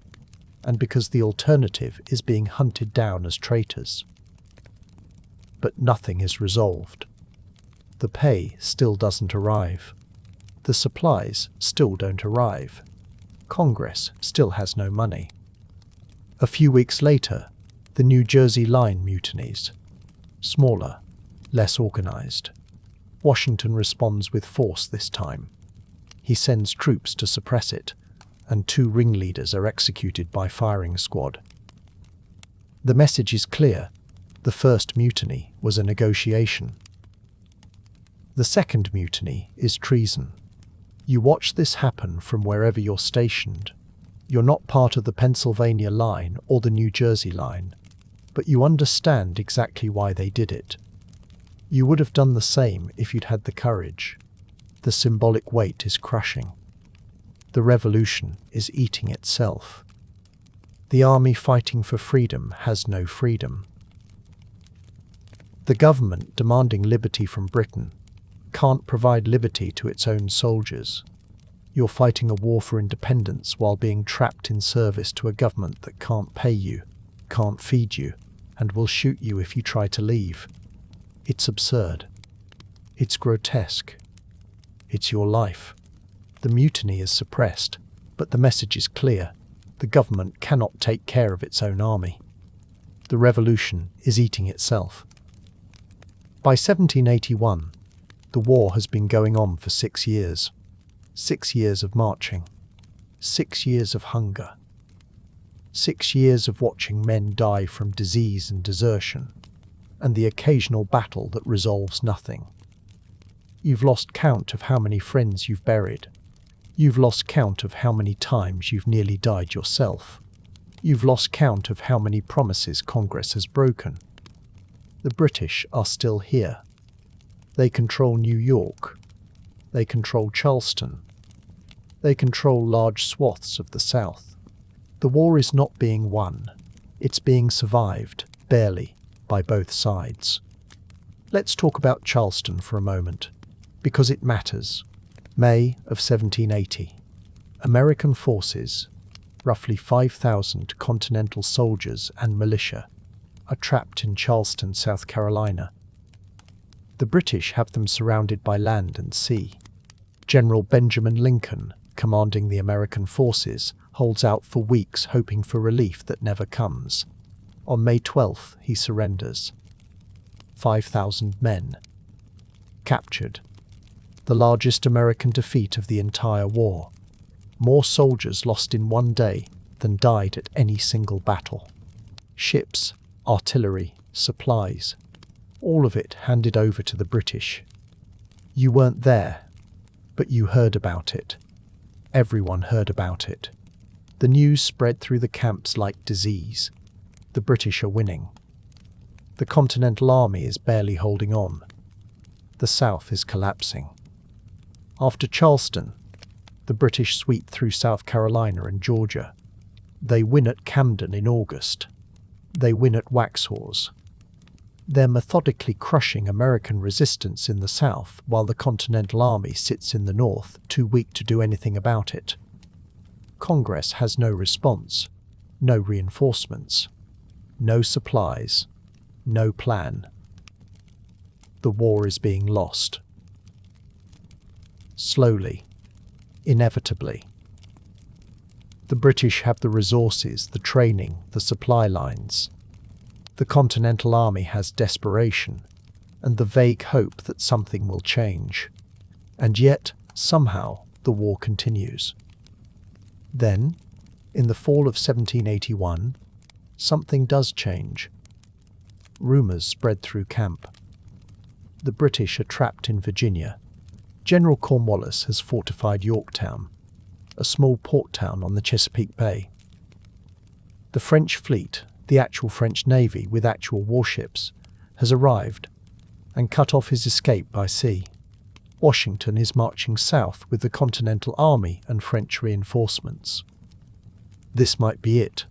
and because the alternative is being hunted down as traitors. But nothing is resolved. The pay still doesn't arrive. The supplies still don't arrive. Congress still has no money. A few weeks later, the New Jersey line mutinies. Smaller, less organized. Washington responds with force this time. He sends troops to suppress it, and 2 ringleaders are executed by firing squad. The message is clear. The first mutiny was a negotiation. The second mutiny is treason. You watch this happen from wherever you're stationed. You're not part of the Pennsylvania line or the New Jersey line, but you understand exactly why they did it. You would have done the same if you'd had the courage. The symbolic weight is crushing. The revolution is eating itself. The army fighting for freedom has no freedom. The government demanding liberty from Britain can't provide liberty to its own soldiers. You're fighting a war for independence while being trapped in service to a government that can't pay you, can't feed you, and will shoot you if you try to leave. It's absurd. It's grotesque. It's your life. The mutiny is suppressed, but the message is clear. The government cannot take care of its own army. The revolution is eating itself. By 1781, the war has been going on for 6 years. 6 years of marching. 6 years of hunger. 6 years of watching men die from disease and desertion, and the occasional battle that resolves nothing. You've lost count of how many friends you've buried. You've lost count of how many times you've nearly died yourself. You've lost count of how many promises Congress has broken. The British are still here. They control New York. They control Charleston. They control large swaths of the South. The war is not being won. It's being survived, barely, by both sides. Let's talk about Charleston for a moment, because it matters. May of 1780. American forces, roughly 5,000 Continental soldiers and militia, are trapped in Charleston, South Carolina. The British have them surrounded by land and sea. General Benjamin Lincoln, commanding the American forces, holds out for weeks hoping for relief that never comes. On May 12th, he surrenders. 5,000 men captured. The largest American defeat of the entire war. More soldiers lost in one day than died at any single battle. Ships, artillery, supplies, all of it handed over to the British. You weren't there, but you heard about it. Everyone heard about it. The news spread through the camps like disease. The British are winning. The Continental Army is barely holding on. The South is collapsing. After Charleston, the British sweep through South Carolina and Georgia. They win at Camden in August. They win at Waxhaws. They're methodically crushing American resistance in the South while the Continental Army sits in the North, too weak to do anything about it. Congress has no response, no reinforcements, no supplies, no plan. The war is being lost. Slowly, inevitably. The British have the resources, the training, the supply lines. The Continental Army has desperation and the vague hope that something will change. And yet, somehow, the war continues. Then, in the fall of 1781, something does change. Rumours spread through camp. The British are trapped in Virginia. General Cornwallis has fortified Yorktown, a small port town on the Chesapeake Bay. The French fleet, the actual French Navy with actual warships, has arrived and cut off his escape by sea. Washington is marching south with the Continental Army and French reinforcements. This might be it.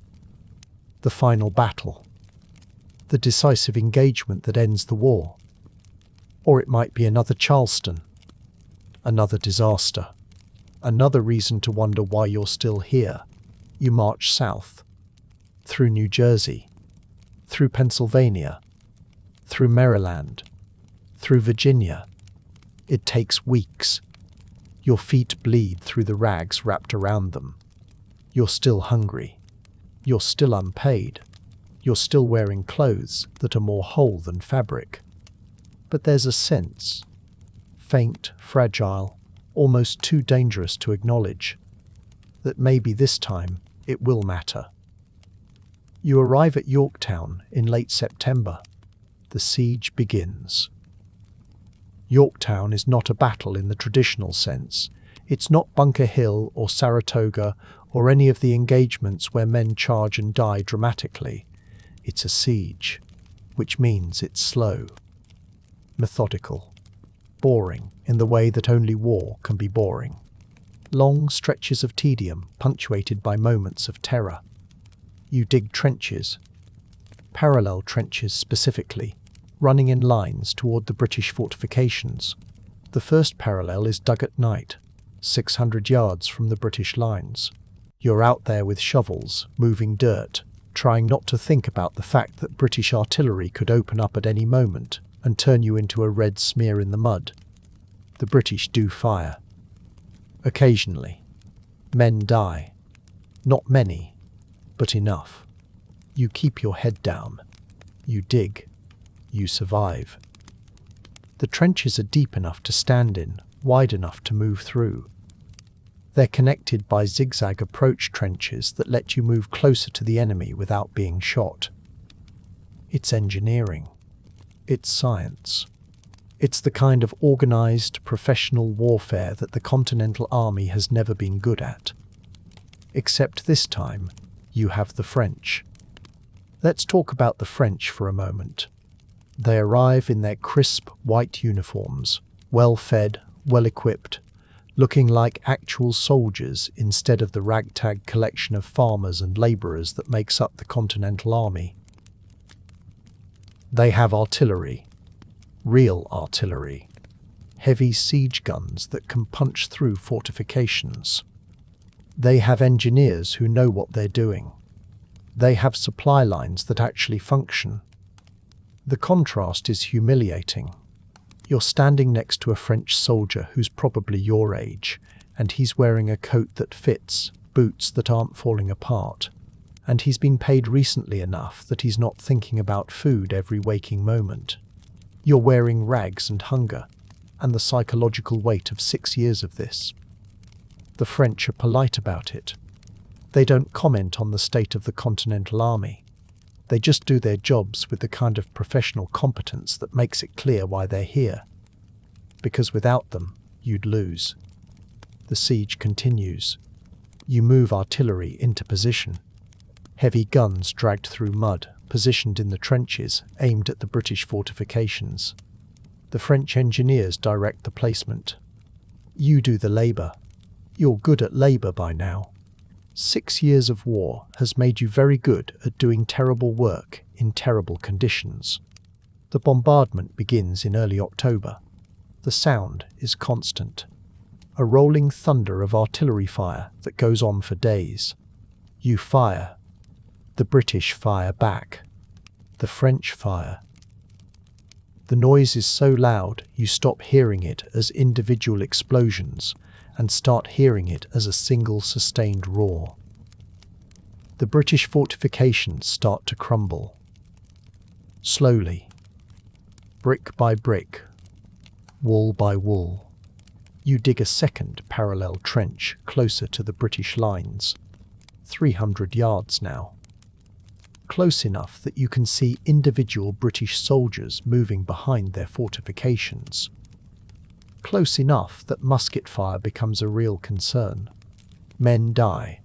The final battle. The decisive engagement that ends the war. Or it might be another Charleston. Another disaster. Another reason to wonder why you're still here. You march south. Through New Jersey. Through Pennsylvania. Through Maryland. Through Virginia. It takes weeks. Your feet bleed through the rags wrapped around them. You're still hungry. You're still unpaid. You're still wearing clothes that are more whole than fabric. But there's a sense, faint, fragile, almost too dangerous to acknowledge, that maybe this time it will matter. You arrive at Yorktown in late September. The siege begins. Yorktown is not a battle in the traditional sense. It's not Bunker Hill or Saratoga or any of the engagements where men charge and die dramatically. It's a siege, which means it's slow, methodical, boring in the way that only war can be boring. Long stretches of tedium punctuated by moments of terror. You dig trenches, parallel trenches specifically, running in lines toward the British fortifications. The first parallel is dug at night, 600 yards from the British lines. You're out there with shovels, moving dirt, trying not to think about the fact that British artillery could open up at any moment and turn you into a red smear in the mud. The British do fire. Occasionally. Men die. Not many, but enough. You keep your head down. You dig. You survive. The trenches are deep enough to stand in, wide enough to move through. They're connected by zigzag approach trenches that let you move closer to the enemy without being shot. It's engineering. It's science. It's the kind of organized, professional warfare that the Continental Army has never been good at. Except this time, you have the French. Let's talk about the French for a moment. They arrive in their crisp, white uniforms, well-fed, well-equipped, looking like actual soldiers instead of the ragtag collection of farmers and labourers that makes up the Continental Army. They have artillery, real artillery, heavy siege guns that can punch through fortifications. They have engineers who know what they're doing. They have supply lines that actually function. The contrast is humiliating. You're standing next to a French soldier who's probably your age, and he's wearing a coat that fits, boots that aren't falling apart, and he's been paid recently enough that he's not thinking about food every waking moment. You're wearing rags and hunger, and the psychological weight of 6 years of this. The French are polite about it. They don't comment on the state of the Continental Army. They just do their jobs with the kind of professional competence that makes it clear why they're here. Because without them, you'd lose. The siege continues. You move artillery into position. Heavy guns dragged through mud, positioned in the trenches, aimed at the British fortifications. The French engineers direct the placement. You do the labour. You're good at labour by now. 6 years of war has made you very good at doing terrible work in terrible conditions. The bombardment begins in early October. The sound is constant. A rolling thunder of artillery fire that goes on for days. You fire. The British fire back. The French fire. The noise is so loud you stop hearing it as individual explosions and start hearing it as a single sustained roar. The British fortifications start to crumble. Slowly. Brick by brick. Wall by wall. You dig a second parallel trench closer to the British lines. 300 yards now. Close enough that you can see individual British soldiers moving behind their fortifications. Close enough that musket fire becomes a real concern. Men die,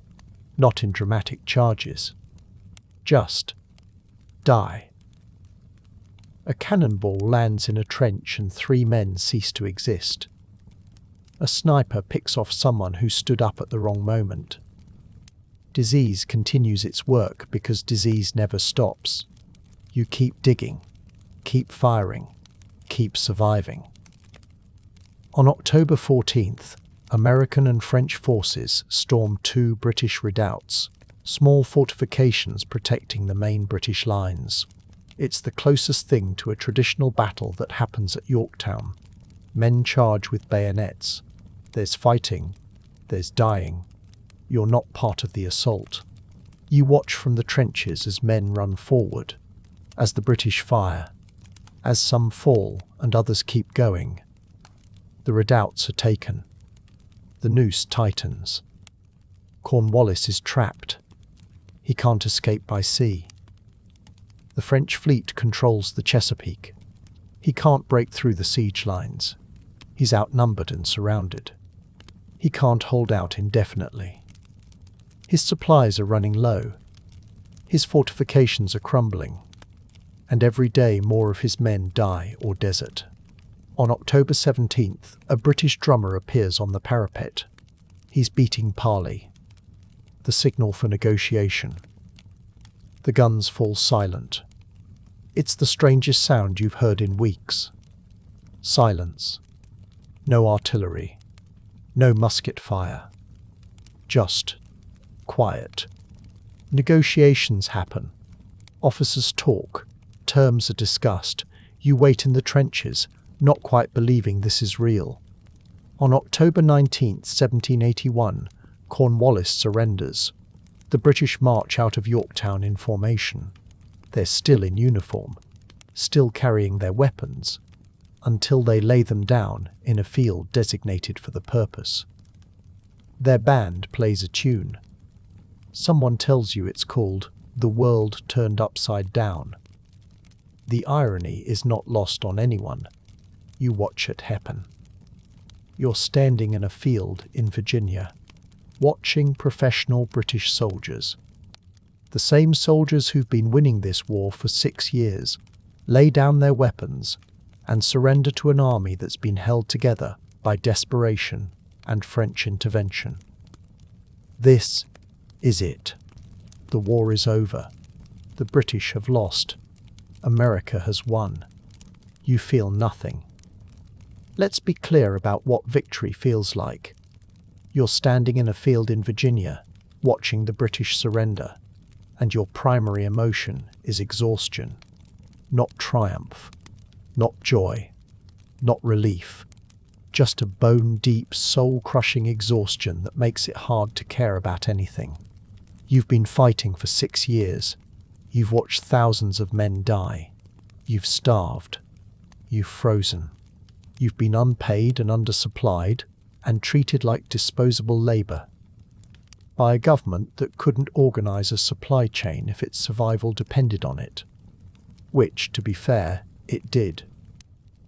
not in dramatic charges. Just die. A cannonball lands in a trench and 3 men cease to exist. A sniper picks off someone who stood up at the wrong moment. Disease continues its work because disease never stops. You keep digging, keep firing, keep surviving. On October 14th, American and French forces stormed 2 British redoubts, small fortifications protecting the main British lines. It's the closest thing to a traditional battle that happens at Yorktown. Men charge with bayonets. There's fighting. There's dying. You're not part of the assault. You watch from the trenches as men run forward, as the British fire, as some fall and others keep going. The redoubts are taken. The noose tightens. Cornwallis is trapped. He can't escape by sea. The French fleet controls the Chesapeake. He can't break through the siege lines. He's outnumbered and surrounded. He can't hold out indefinitely. His supplies are running low. His fortifications are crumbling. And every day more of his men die or desert. On October 17th, a British drummer appears on the parapet. He's beating parley. The signal for negotiation. The guns fall silent. It's the strangest sound you've heard in weeks. Silence. No artillery. No musket fire. Just quiet. Negotiations happen. Officers talk. Terms are discussed. You wait in the trenches, not quite believing this is real. On October 19, 1781, Cornwallis surrenders. The British march out of Yorktown in formation. They're still in uniform, still carrying their weapons, until they lay them down in a field designated for the purpose. Their band plays a tune. Someone tells you it's called "The World Turned Upside Down." The irony is not lost on anyone. You watch it happen. You're standing in a field in Virginia, watching professional British soldiers. The same soldiers who've been winning this war for 6 years lay down their weapons and surrender to an army that's been held together by desperation and French intervention. This is it. The war is over. The British have lost. America has won. You feel nothing. Let's be clear about what victory feels like. You're standing in a field in Virginia, watching the British surrender, and your primary emotion is exhaustion. Not triumph, not joy, not relief. Just a bone-deep, soul-crushing exhaustion that makes it hard to care about anything. You've been fighting for 6 years. You've watched thousands of men die. You've starved. You've frozen. You've been unpaid and undersupplied and treated like disposable labor by a government that couldn't organize a supply chain if its survival depended on it. Which, to be fair, it did.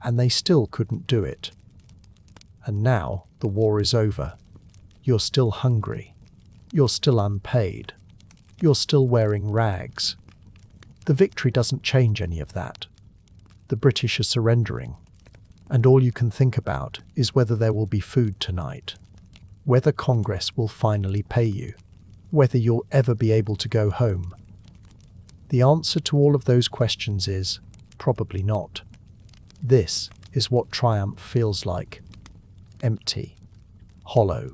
And they still couldn't do it. And now the war is over. You're still hungry. You're still unpaid. You're still wearing rags. The victory doesn't change any of that. The British are surrendering. And all you can think about is whether there will be food tonight. Whether Congress will finally pay you. Whether you'll ever be able to go home. The answer to all of those questions is probably not. This is what triumph feels like. Empty. Hollow.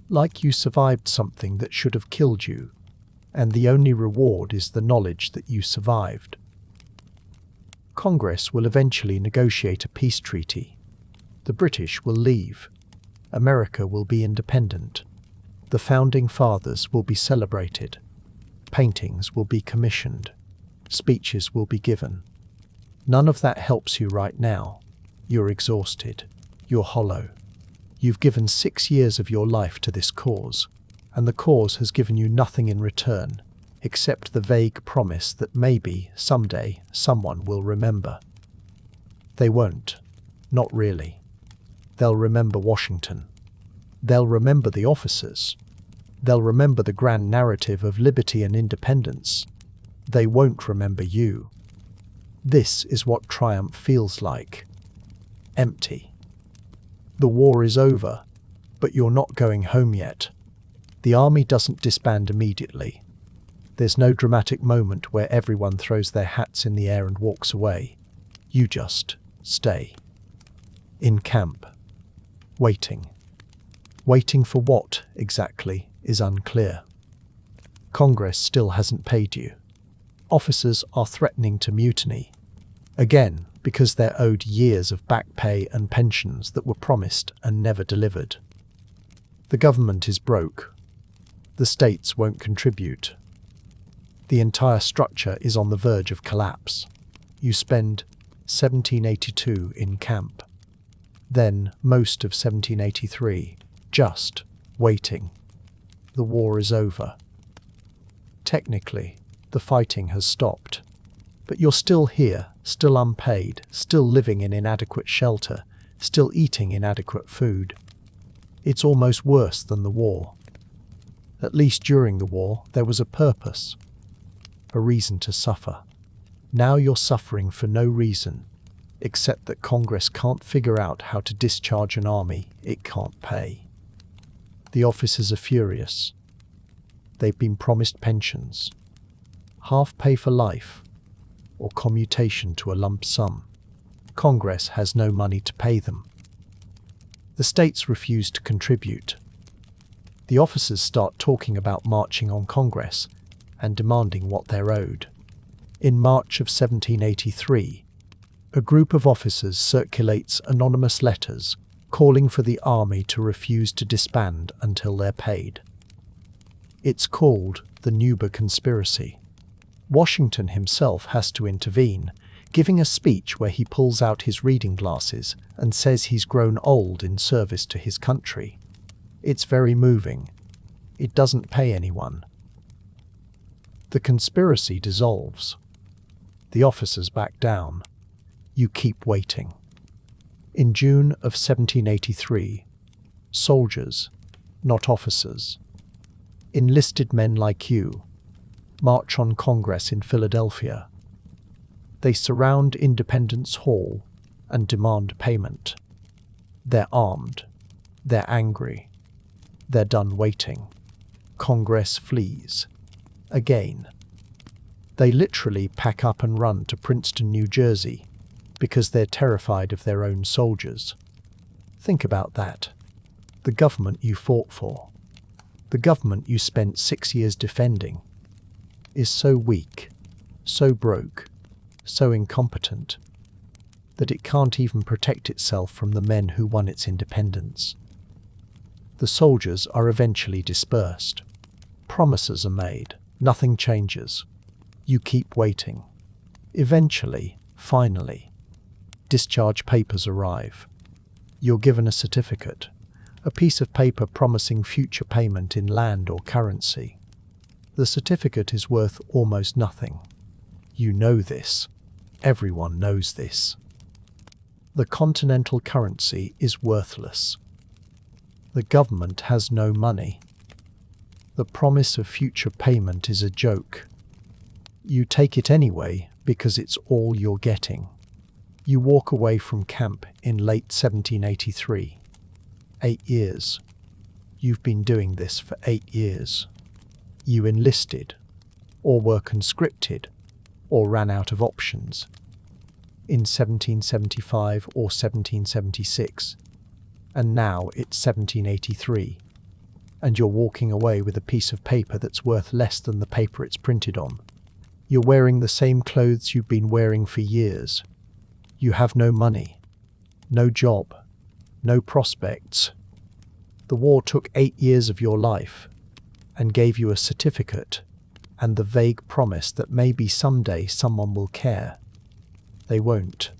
Like you survived something that should have killed you, and the only reward is the knowledge that you survived. Congress will eventually negotiate a peace treaty. The British will leave. America will be independent. The Founding Fathers will be celebrated. Paintings will be commissioned. Speeches will be given. None of that helps you right now. You're exhausted. You're hollow. You've given 6 years of your life to this cause, and the cause has given you nothing in return, except the vague promise that maybe, someday, someone will remember. They won't. Not really. They'll remember Washington. They'll remember the officers. They'll remember the grand narrative of liberty and independence. They won't remember you. This is what triumph feels like. Empty. The war is over, but you're not going home yet. The army doesn't disband immediately. There's no dramatic moment where everyone throws their hats in the air and walks away. You just stay. In camp. Waiting. Waiting for what, exactly, is unclear. Congress still hasn't paid you. Officers are threatening to mutiny. Again, because they're owed years of back pay and pensions that were promised and never delivered. The government is broke. The states won't contribute. The entire structure is on the verge of collapse. You spend 1782 in camp. Then most of 1783, just waiting. The war is over. Technically, the fighting has stopped. But you're still here, still unpaid, still living in inadequate shelter, still eating inadequate food. It's almost worse than the war. At least during the war, there was a purpose, a reason to suffer. Now you're suffering for no reason, except that Congress can't figure out how to discharge an army it can't pay. The officers are furious. They've been promised pensions, half pay for life, or commutation to a lump sum. Congress has no money to pay them. The states refuse to contribute. The officers start talking about marching on Congress and demanding what they're owed. In March of 1783, a group of officers circulates anonymous letters calling for the army to refuse to disband until they're paid. It's called the Nuber Conspiracy. Washington himself has to intervene, giving a speech where he pulls out his reading glasses and says he's grown old in service to his country. It's very moving. It doesn't pay anyone. The conspiracy dissolves. The officers back down. You keep waiting. In June of 1783, soldiers, not officers, enlisted men like you, march on Congress in Philadelphia. They surround Independence Hall and demand payment. They're armed. They're angry. They're done waiting. Congress flees. Again. They literally pack up and run to Princeton, New Jersey, because they're terrified of their own soldiers. Think about that. The government you fought for, the government you spent 6 years defending, is so weak, so broke, so incompetent, that it can't even protect itself from the men who won its independence. The soldiers are eventually dispersed. Promises are made. Nothing changes. You keep waiting. Eventually, finally, discharge papers arrive. You're given a certificate, a piece of paper promising future payment in land or currency. The certificate is worth almost nothing. You know this. Everyone knows this. The continental currency is worthless. The government has no money. The promise of future payment is a joke. You take it anyway because it's all you're getting. You walk away from camp in late 1783. 8 years. You've been doing this for 8 years. You enlisted, or were conscripted, or ran out of options. In 1775 or 1776. And now it's 1783. And you're walking away with a piece of paper that's worth less than the paper it's printed on. You're wearing the same clothes you've been wearing for years. You have no money, no job, no prospects. The war took 8 years of your life and gave you a certificate and the vague promise that maybe someday someone will care. They won't.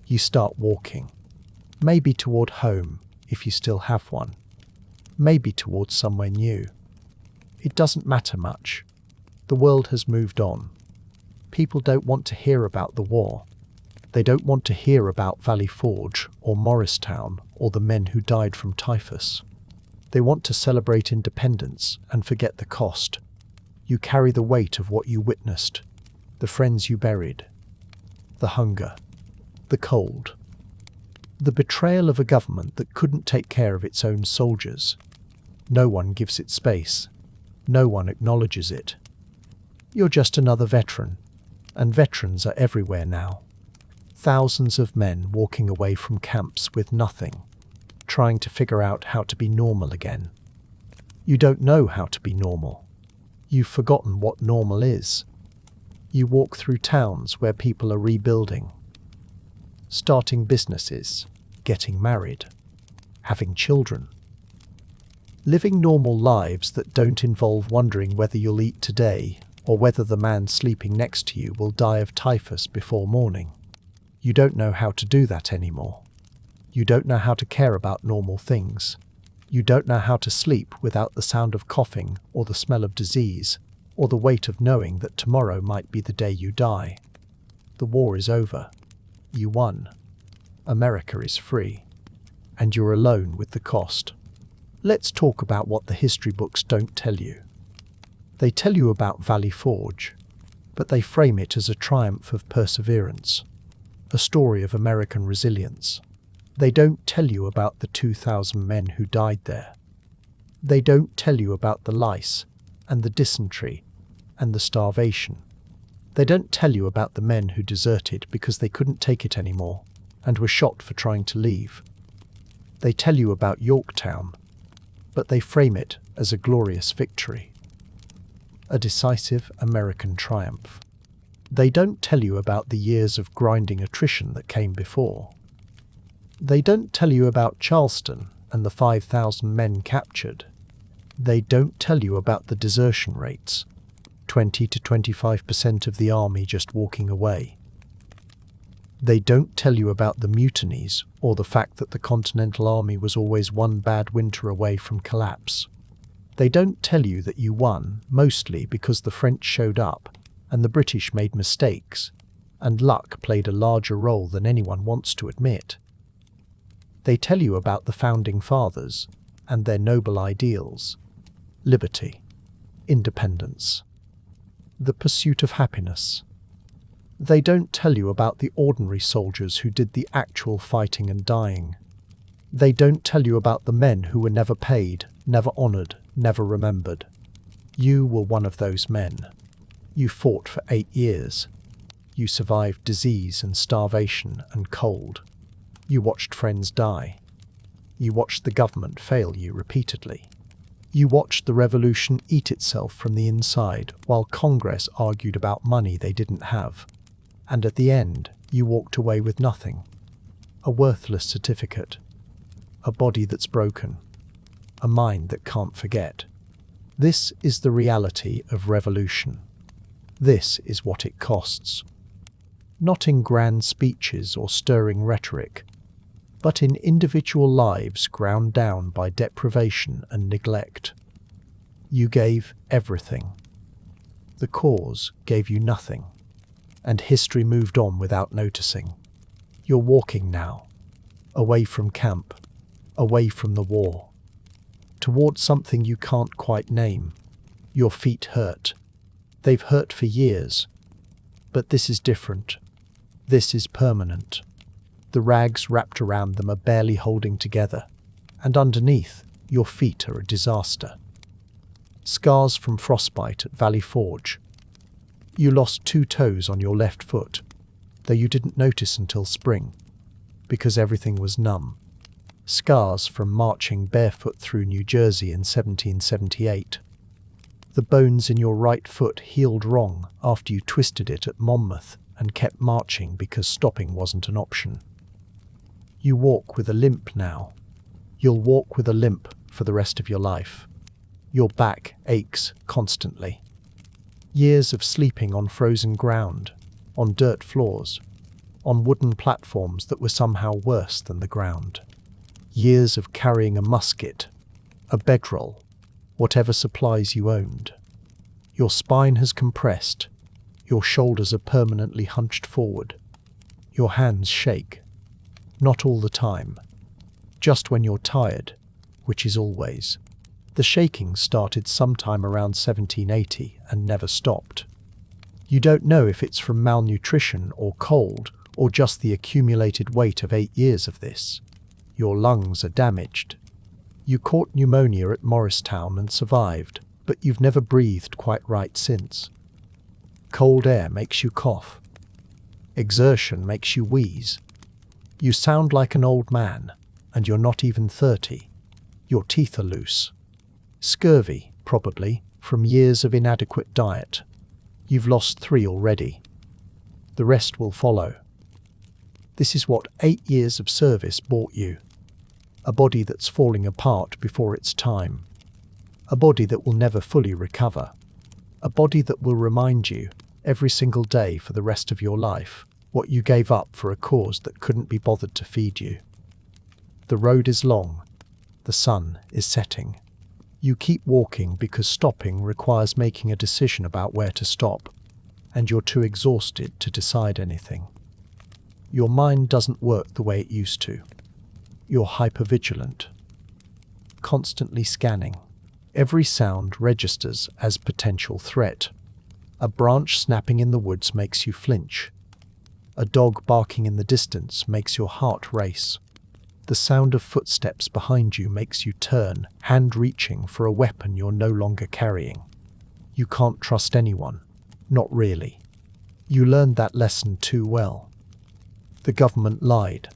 You start walking. Maybe toward home, if you still have one. Maybe towards somewhere new. It doesn't matter much. The world has moved on. People don't want to hear about the war. They don't want to hear about Valley Forge or Morristown or the men who died from typhus. They want to celebrate independence and forget the cost. You carry the weight of what you witnessed, the friends you buried, the hunger, the cold, the betrayal of a government that couldn't take care of its own soldiers. No one gives it space. No one acknowledges it. You're just another veteran, and veterans are everywhere now. Thousands of men walking away from camps with nothing, trying to figure out how to be normal again. You don't know how to be normal. You've forgotten what normal is. You walk through towns where people are rebuilding, starting businesses, getting married, having children, living normal lives that don't involve wondering whether you'll eat today or whether the man sleeping next to you will die of typhus before morning. You don't know how to do that anymore. You don't know how to care about normal things. You don't know how to sleep without the sound of coughing or the smell of disease or the weight of knowing that tomorrow might be the day you die. The war is over. You won. America is free. And you're alone with the cost. Let's talk about what the history books don't tell you. They tell you about Valley Forge, but they frame it as a triumph of perseverance, a story of American resilience. They don't tell you about the 2,000 men who died there. They don't tell you about the lice and the dysentery and the starvation. They don't tell you about the men who deserted because they couldn't take it anymore and were shot for trying to leave. They tell you about Yorktown, but they frame it as a glorious victory, a decisive American triumph. They don't tell you about the years of grinding attrition that came before. They don't tell you about Charleston and the 5,000 men captured. They don't tell you about the desertion rates, 20 to 25% of the army just walking away. They don't tell you about the mutinies or the fact that the Continental Army was always one bad winter away from collapse. They don't tell you that you won mostly because the French showed up and the British made mistakes, and luck played a larger role than anyone wants to admit. They tell you about the Founding Fathers and their noble ideals: liberty, independence, the pursuit of happiness. They don't tell you about the ordinary soldiers who did the actual fighting and dying. They don't tell you about the men who were never paid, never honoured, never remembered. You were one of those men. You fought for 8 years. You survived disease and starvation and cold. You watched friends die. You watched the government fail you repeatedly. You watched the revolution eat itself from the inside while Congress argued about money they didn't have. And at the end, you walked away with nothing. A worthless certificate. A body that's broken. A mind that can't forget. This is the reality of revolution. This is what it costs. Not in grand speeches or stirring rhetoric, but in individual lives ground down by deprivation and neglect. You gave everything. The cause gave you nothing, and history moved on without noticing. You're walking now, away from camp, away from the war, towards something you can't quite name. Your feet hurt. They've hurt for years, but this is different. This is permanent. The rags wrapped around them are barely holding together, and underneath, your feet are a disaster. Scars from frostbite at Valley Forge. You lost 2 toes on your left foot, though you didn't notice until spring, because everything was numb. Scars from marching barefoot through New Jersey in 1778. The bones in your right foot healed wrong after you twisted it at Monmouth and kept marching because stopping wasn't an option. You walk with a limp now. You'll walk with a limp for the rest of your life. Your back aches constantly. Years of sleeping on frozen ground, on dirt floors, on wooden platforms that were somehow worse than the ground. Years of carrying a musket, a bedroll, whatever supplies you owned. Your spine has compressed. Your shoulders are permanently hunched forward. Your hands shake. Not all the time. Just when you're tired, which is always. The shaking started sometime around 1780 and never stopped. You don't know if it's from malnutrition or cold or just the accumulated weight of 8 years of this. Your lungs are damaged. You caught pneumonia at Morristown and survived, but you've never breathed quite right since. Cold air makes you cough. Exertion makes you wheeze. You sound like an old man, and you're not even 30. Your teeth are loose. Scurvy, probably, from years of inadequate diet. You've lost 3 already. The rest will follow. This is what 8 years of service bought you. A body that's falling apart before its time. A body that will never fully recover. A body that will remind you, every single day for the rest of your life, what you gave up for a cause that couldn't be bothered to feed you. The road is long. The sun is setting. You keep walking because stopping requires making a decision about where to stop. and you're too exhausted to decide anything. Your mind doesn't work the way it used to. You're hypervigilant, constantly scanning. Every sound registers as potential threat. A branch snapping in the woods makes you flinch. A dog barking in the distance makes your heart race. The sound of footsteps behind you makes you turn, hand reaching for a weapon you're no longer carrying. You can't trust anyone. Not really. You learned that lesson too well. The government lied.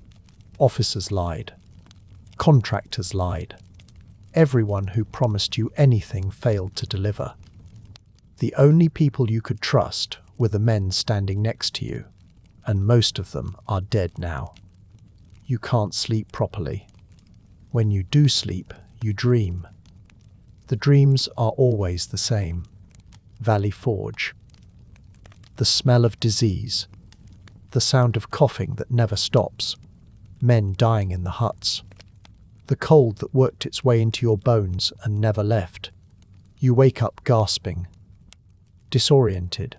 Officers lied. Contractors lied. Everyone who promised you anything failed to deliver. The only people you could trust were the men standing next to you, and most of them are dead now. You can't sleep properly. When you do sleep, you dream. The dreams are always the same. Valley Forge. The smell of disease. The sound of coughing that never stops. Men dying in the huts. The cold that worked its way into your bones and never left. You wake up gasping, disoriented,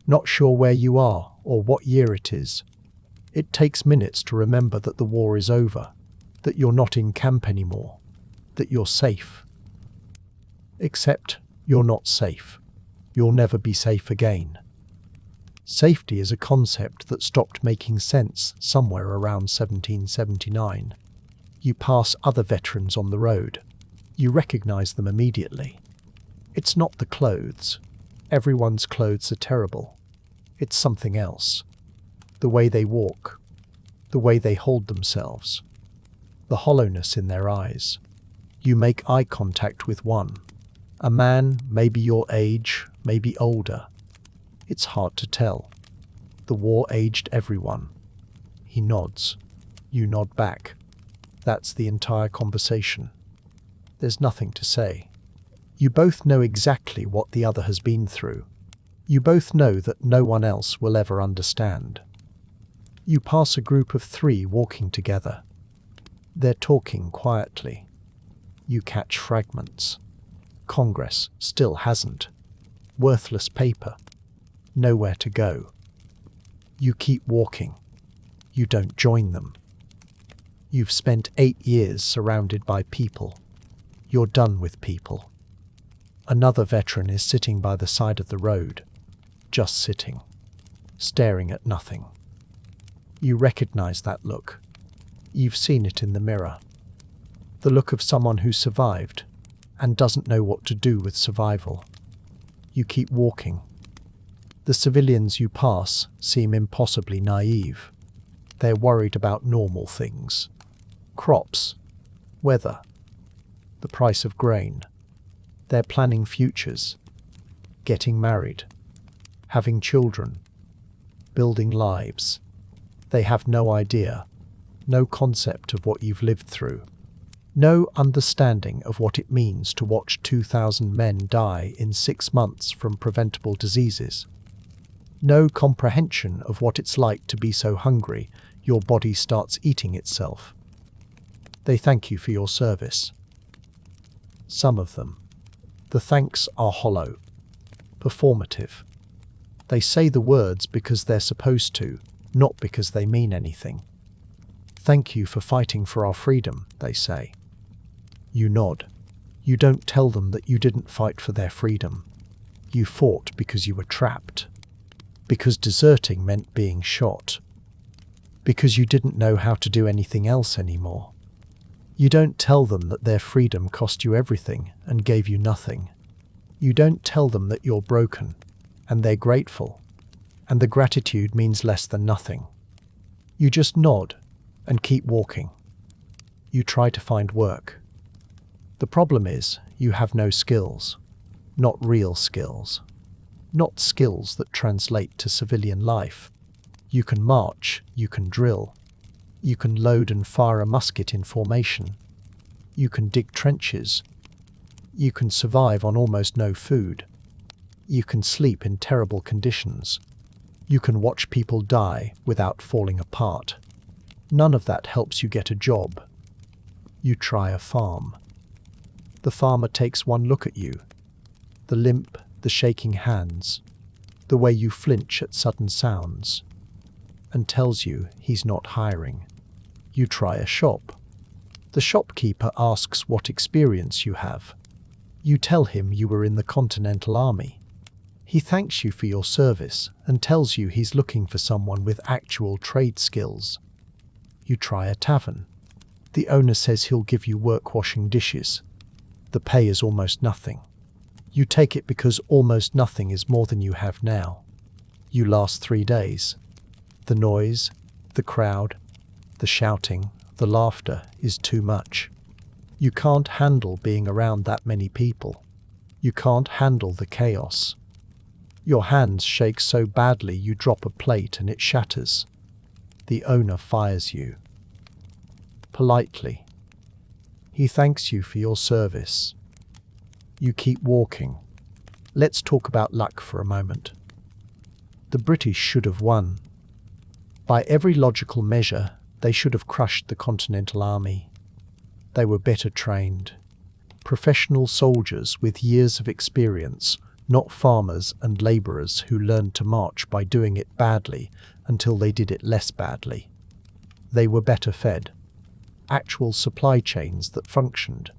not sure where you are or what year it is. It takes minutes to remember that the war is over, that you're not in camp anymore, that you're safe. Except you're not safe. You'll never be safe again. Safety is a concept that stopped making sense somewhere around 1779. You pass other veterans on the road. You recognize them immediately. It's not the clothes. Everyone's clothes are terrible. It's something else. The way they walk. The way they hold themselves. The hollowness in their eyes. You make eye contact with one. A man, maybe your age, maybe older. It's hard to tell. The war aged everyone. He nods. You nod back. That's the entire conversation. There's nothing to say. You both know exactly what the other has been through. You both know that no one else will ever understand. You pass a group of 3 walking together. They're talking quietly. You catch fragments. Congress still hasn't. Worthless paper. Nowhere to go. You keep walking. You don't join them. You've spent 8 years surrounded by people. You're done with people. Another veteran is sitting by the side of the road, just sitting, staring at nothing. You recognize that look. You've seen it in the mirror. The look of someone who survived and doesn't know what to do with survival. You keep walking. The civilians you pass seem impossibly naive. They're worried about normal things. Crops, weather, the price of grain. They're planning futures, getting married, having children, building lives. They have no idea, no concept of what you've lived through, no understanding of what it means to watch 2,000 men die in 6 months from preventable diseases, no comprehension of what it's like to be so hungry your body starts eating itself. They thank you for your service. Some of them. The thanks are hollow, performative. They say the words because they're supposed to, not because they mean anything. Thank you for fighting for our freedom, they say. You nod. You don't tell them that you didn't fight for their freedom. You fought because you were trapped. Because deserting meant being shot. Because you didn't know how to do anything else anymore. You don't tell them that their freedom cost you everything and gave you nothing. You don't tell them that you're broken, and they're grateful, and the gratitude means less than nothing. You just nod and keep walking. You try to find work. The problem is you have no skills, not real skills, not skills that translate to civilian life. You can march, you can drill, you can load and fire a musket in formation, you can dig trenches, you can survive on almost no food, you can sleep in terrible conditions, you can watch people die without falling apart. None of that helps you get a job. You try a farm. The farmer takes one look at you. The limp, the shaking hands, the way you flinch at sudden sounds, and tells you he's not hiring. You try a shop. The shopkeeper asks what experience you have. You tell him you were in the Continental Army. He thanks you for your service and tells you he's looking for someone with actual trade skills. You try a tavern. The owner says he'll give you work washing dishes. The pay is almost nothing. You take it because almost nothing is more than you have now. You last 3 days. The noise, the crowd, the shouting, the laughter is too much. You can't handle being around that many people. You can't handle the chaos. Your hands shake so badly you drop a plate and it shatters. The owner fires you. Politely. He thanks you for your service. You keep walking. Let's talk about luck for a moment. The British should have won. By every logical measure, they should have crushed the Continental Army. They were better trained. Professional soldiers with years of experience, not farmers and labourers who learned to march by doing it badly until they did it less badly. They were better fed. Actual supply chains that functioned.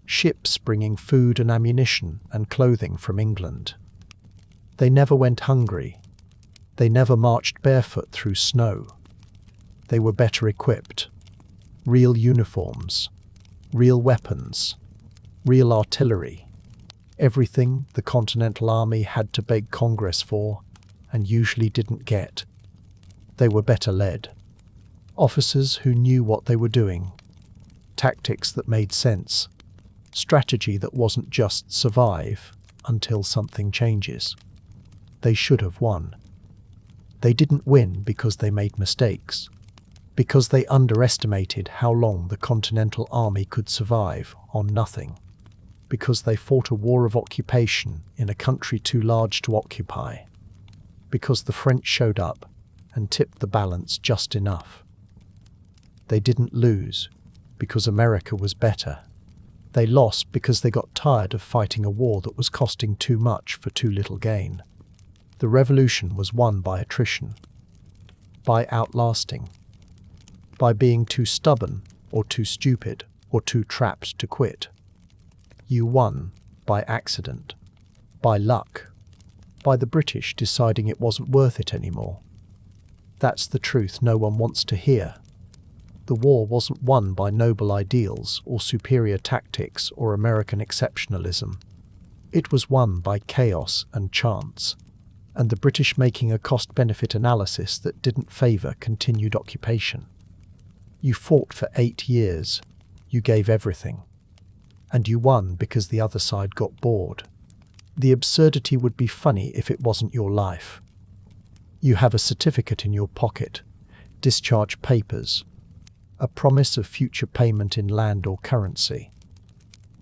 Ships bringing food and ammunition and clothing from England. They never went hungry. They never marched barefoot through snow. They were better equipped. Real uniforms. Real weapons. Real artillery. Everything the Continental Army had to beg Congress for, and usually didn't get. They were better led. Officers who knew what they were doing. Tactics that made sense. Strategy that wasn't just survive until something changes. They should have won. They didn't win because they made mistakes. Because they underestimated how long the Continental Army could survive on nothing. Because they fought a war of occupation in a country too large to occupy. Because the French showed up and tipped the balance just enough. They didn't lose because America was better. They lost because they got tired of fighting a war that was costing too much for too little gain. The revolution was won by attrition, by outlasting, by being too stubborn or too stupid or too trapped to quit. You won by accident, by luck, by the British deciding it wasn't worth it anymore. That's the truth no one wants to hear. The war wasn't won by noble ideals or superior tactics or American exceptionalism. It was won by chaos and chance, and the British making a cost-benefit analysis that didn't favour continued occupation. You fought for 8 years. You gave everything. And you won because the other side got bored. The absurdity would be funny if it wasn't your life. You have a certificate in your pocket, discharge papers, a promise of future payment in land or currency.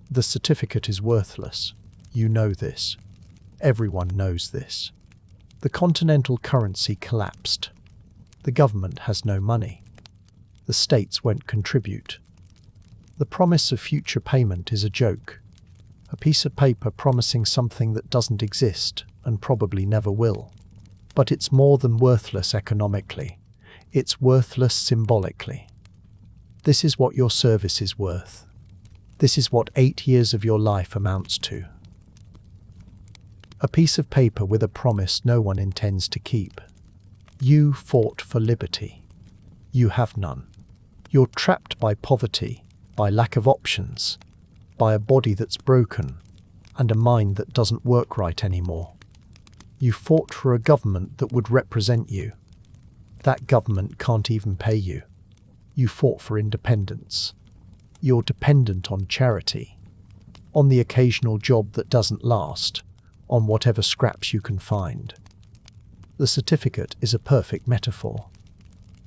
The certificate is worthless. You know this. Everyone knows this. The continental currency collapsed. The government has no money. The states won't contribute. The promise of future payment is a joke. A piece of paper promising something that doesn't exist and probably never will. But it's more than worthless economically. It's worthless symbolically. This is what your service is worth. This is what 8 years of your life amounts to. A piece of paper with a promise no one intends to keep. You fought for liberty. You have none. You're trapped by poverty, by lack of options, by a body that's broken, and a mind that doesn't work right anymore. You fought for a government that would represent you. That government can't even pay you. You fought for independence. You're dependent on charity, on the occasional job that doesn't last, on whatever scraps you can find. The certificate is a perfect metaphor,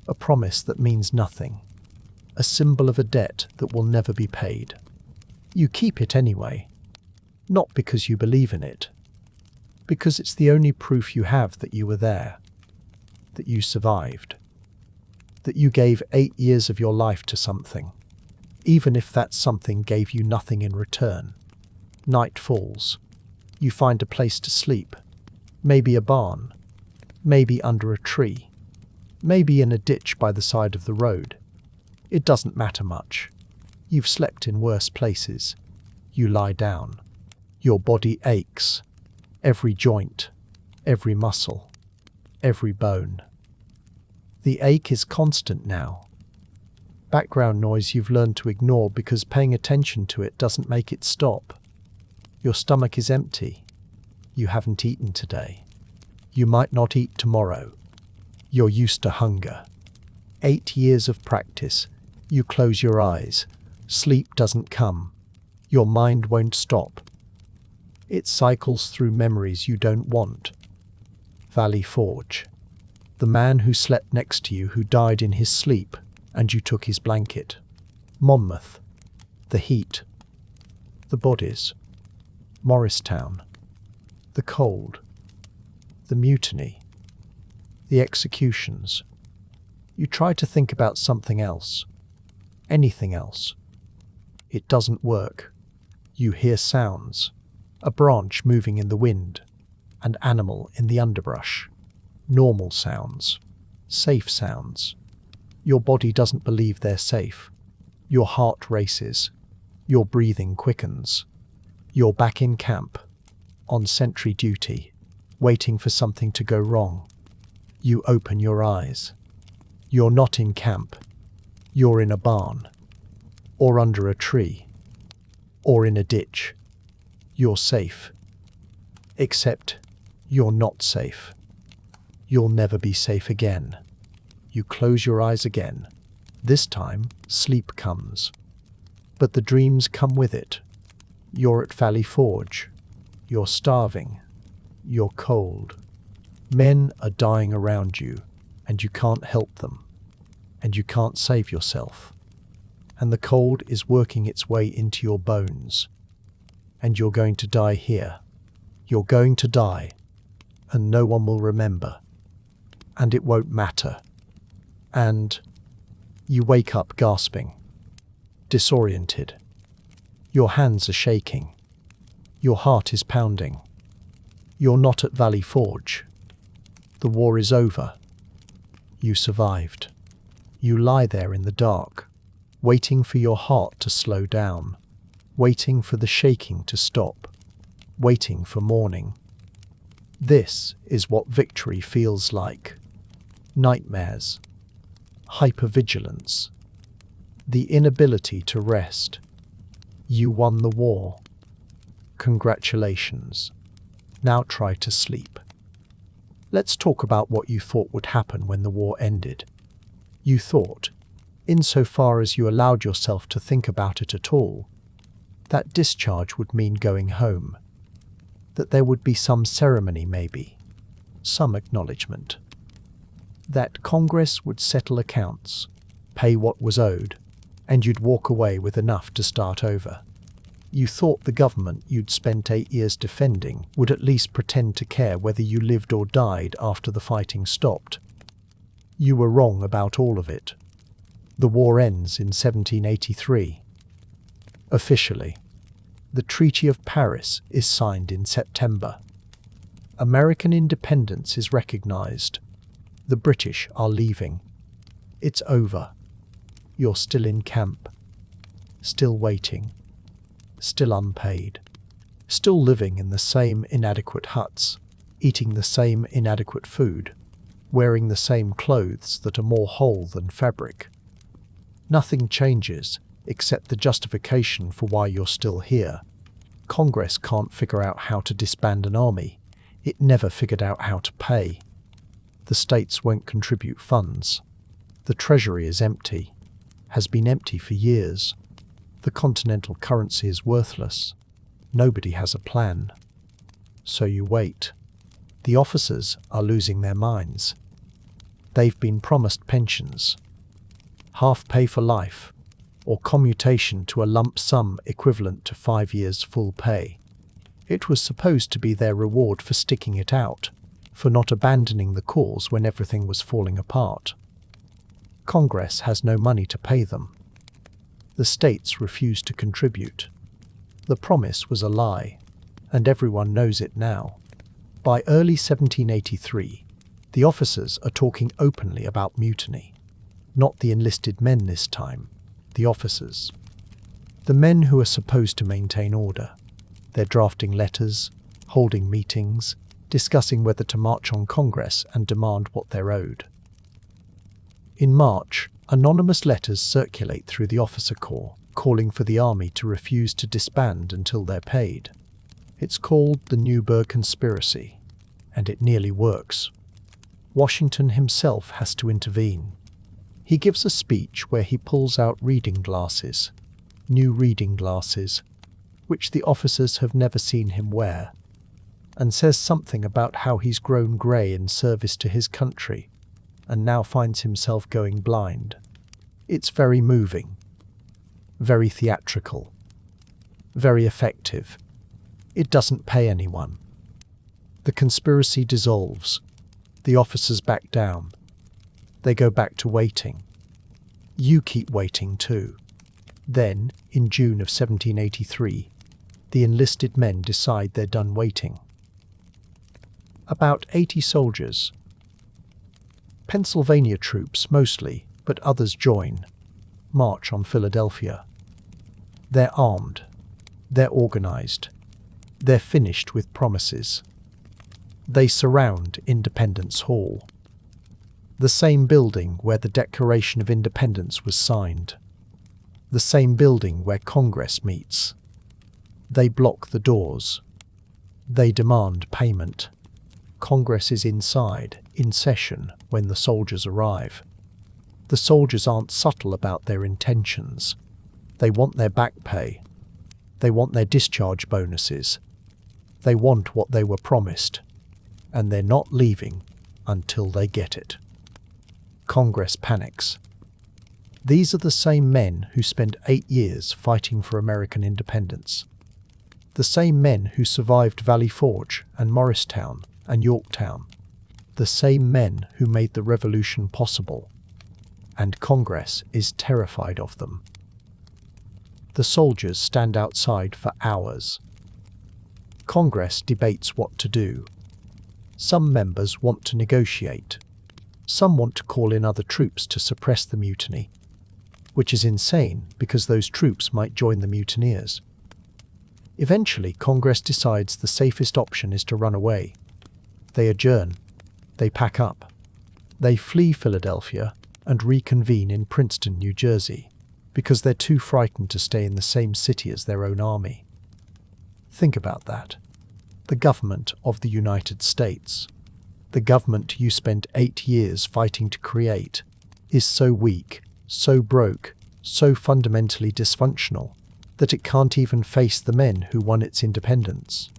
a promise that means nothing, a symbol of a debt that will never be paid. You keep it anyway, not because you believe in it, because it's the only proof you have that you were there, that you survived, that you gave 8 years of your life to something, even if that something gave you nothing in return. Night falls. You find a place to sleep. Maybe a barn. Maybe under a tree. Maybe in a ditch by the side of the road. It doesn't matter much. You've slept in worse places. You lie down. Your body aches. Every joint, every muscle, every bone. The ache is constant now. Background noise you've learned to ignore because paying attention to it doesn't make it stop. Your stomach is empty. You haven't eaten today. You might not eat tomorrow. You're used to hunger. 8 years of practice. You close your eyes. Sleep doesn't come. Your mind won't stop. It cycles through memories you don't want. Valley Forge. The man who slept next to you who died in his sleep, and you took his blanket. Monmouth. The heat. The bodies. Morristown. The cold. The mutiny. The executions. You try to think about something else. Anything else. It doesn't work. You hear sounds. A branch moving in the wind. An animal in the underbrush. Normal sounds. Safe sounds. Your body doesn't believe they're safe. Your heart races. Your breathing quickens. You're back in camp. On sentry duty. Waiting for something to go wrong. You open your eyes. You're not in camp. You're in a barn. Or under a tree. Or in a ditch. You're safe. Except you're not safe. You'll never be safe again. You close your eyes again. This time, sleep comes. But the dreams come with it. You're at Valley Forge. You're starving. You're cold. Men are dying around you, and you can't help them. And you can't save yourself. And the cold is working its way into your bones. And you're going to die here. You're going to die. And no one will remember. And it won't matter. And you wake up gasping. Disoriented. Your hands are shaking. Your heart is pounding. You're not at Valley Forge. The war is over. You survived. You lie there in the dark, waiting for your heart to slow down, waiting for the shaking to stop, waiting for morning. This is what victory feels like. Nightmares. Hypervigilance. The inability to rest. You won the war. Congratulations. Now try to sleep. Let's talk about what you thought would happen when the war ended. You thought, insofar as you allowed yourself to think about it at all, that discharge would mean going home. That there would be some ceremony maybe, some acknowledgement. That Congress would settle accounts, pay what was owed, and you'd walk away with enough to start over. You thought the government you'd spent 8 years defending would at least pretend to care whether you lived or died after the fighting stopped. You were wrong about all of it. The war ends in 1783. Officially, the Treaty of Paris is signed in September. American independence is recognized. The British are leaving. It's over. You're still in camp. Still waiting. Still unpaid. Still living in the same inadequate huts, eating the same inadequate food, wearing the same clothes that are more whole than fabric. Nothing changes except the justification for why you're still here. Congress can't figure out how to disband an army. It never figured out how to pay. The states won't contribute funds. The treasury is empty, has been empty for years. The continental currency is worthless. Nobody has a plan. So you wait. The officers are losing their minds. They've been promised pensions, half pay for life, or commutation to a lump sum equivalent to 5 years' full pay. It was supposed to be their reward for sticking it out, for not abandoning the cause when everything was falling apart. Congress has no money to pay them. The states refuse to contribute. The promise was a lie, and everyone knows it now. By early 1783, the officers are talking openly about mutiny. Not the enlisted men this time, the officers. The men who are supposed to maintain order. They're drafting letters, holding meetings, discussing whether to march on Congress and demand what they're owed. In March, anonymous letters circulate through the officer corps, calling for the army to refuse to disband until they're paid. It's called the Newburgh Conspiracy, and it nearly works. Washington himself has to intervene. He gives a speech where he pulls out reading glasses, new reading glasses, which the officers have never seen him wear, and says something about how he's grown grey in service to his country and now finds himself going blind. It's very moving, very theatrical, very effective. It doesn't pay anyone. The conspiracy dissolves. The officers back down. They go back to waiting. You keep waiting too. Then, in June of 1783, the enlisted men decide they're done waiting. About 80 soldiers. Pennsylvania troops mostly, but others join, march on Philadelphia. They're armed. They're organized. They're finished with promises. They surround Independence Hall, the same building where the Declaration of Independence was signed, the same building where Congress meets. They block the doors. They demand payment. Congress is inside, in session, when the soldiers arrive. The soldiers aren't subtle about their intentions. They want their back pay. They want their discharge bonuses. They want what they were promised, and they're not leaving until they get it. Congress panics. These are the same men who spent 8 years fighting for American independence. The same men who survived Valley Forge and Morristown and Yorktown. The same men who made the revolution possible. And Congress is terrified of them. The soldiers stand outside for hours. Congress debates what to do. Some members want to negotiate. Some want to call in other troops to suppress the mutiny, which is insane because those troops might join the mutineers. Eventually, Congress decides the safest option is to run away. They adjourn. They pack up. They flee Philadelphia and reconvene in Princeton, New Jersey, because they're too frightened to stay in the same city as their own army. Think about that. The government of the United States, the government you spent 8 years fighting to create, is so weak, so broke, so fundamentally dysfunctional, that it can't even face the men who won its independence.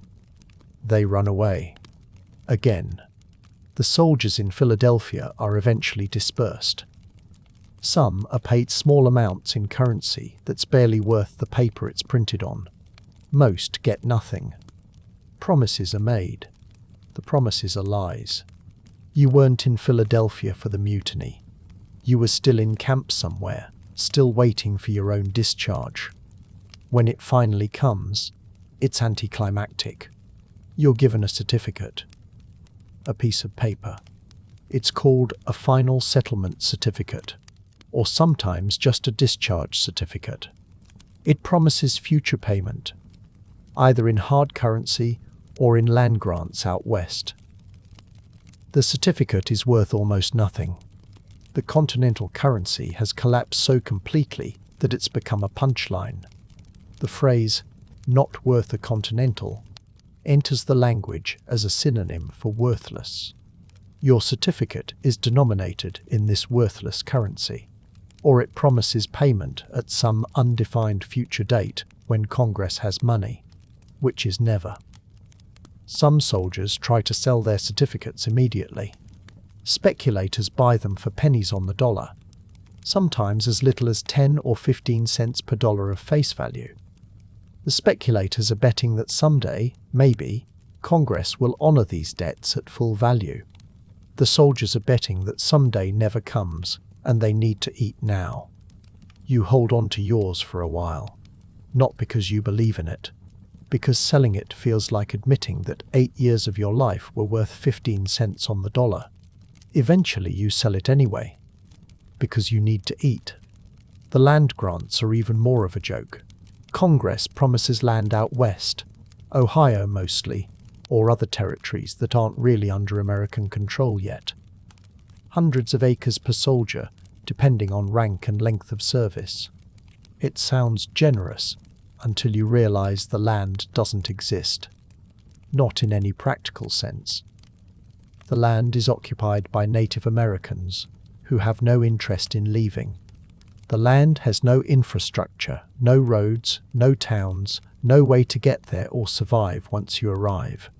They run away. Again. The soldiers in Philadelphia are eventually dispersed. Some are paid small amounts in currency that's barely worth the paper it's printed on. Most get nothing. Promises are made. The promises are lies. You weren't in Philadelphia for the mutiny. You were still in camp somewhere, still waiting for your own discharge. When it finally comes, it's anticlimactic. You're given a certificate. A piece of paper. It's called a final settlement certificate, or sometimes just a discharge certificate. It promises future payment, either in hard currency or in land grants out west. The certificate is worth almost nothing. The continental currency has collapsed so completely that it's become a punchline. The phrase, "not worth a continental," enters the language as a synonym for worthless. Your certificate is denominated in this worthless currency, or it promises payment at some undefined future date when Congress has money, which is never. Some soldiers try to sell their certificates immediately. Speculators buy them for pennies on the dollar, sometimes as little as 10 or 15 cents per dollar of face value. The speculators are betting that someday, maybe, Congress will honor these debts at full value. The soldiers are betting that someday never comes, and they need to eat now. You hold on to yours for a while, not because you believe in it, because selling it feels like admitting that 8 years of your life were worth 15 cents on the dollar. Eventually you sell it anyway, because you need to eat. The land grants are even more of a joke. Congress promises land out west, Ohio mostly, or other territories that aren't really under American control yet. Hundreds of acres per soldier, depending on rank and length of service. It sounds generous until you realize the land doesn't exist. Not in any practical sense. The land is occupied by Native Americans who have no interest in leaving. The land has no infrastructure, no roads, no towns, no way to get there or survive once you arrive.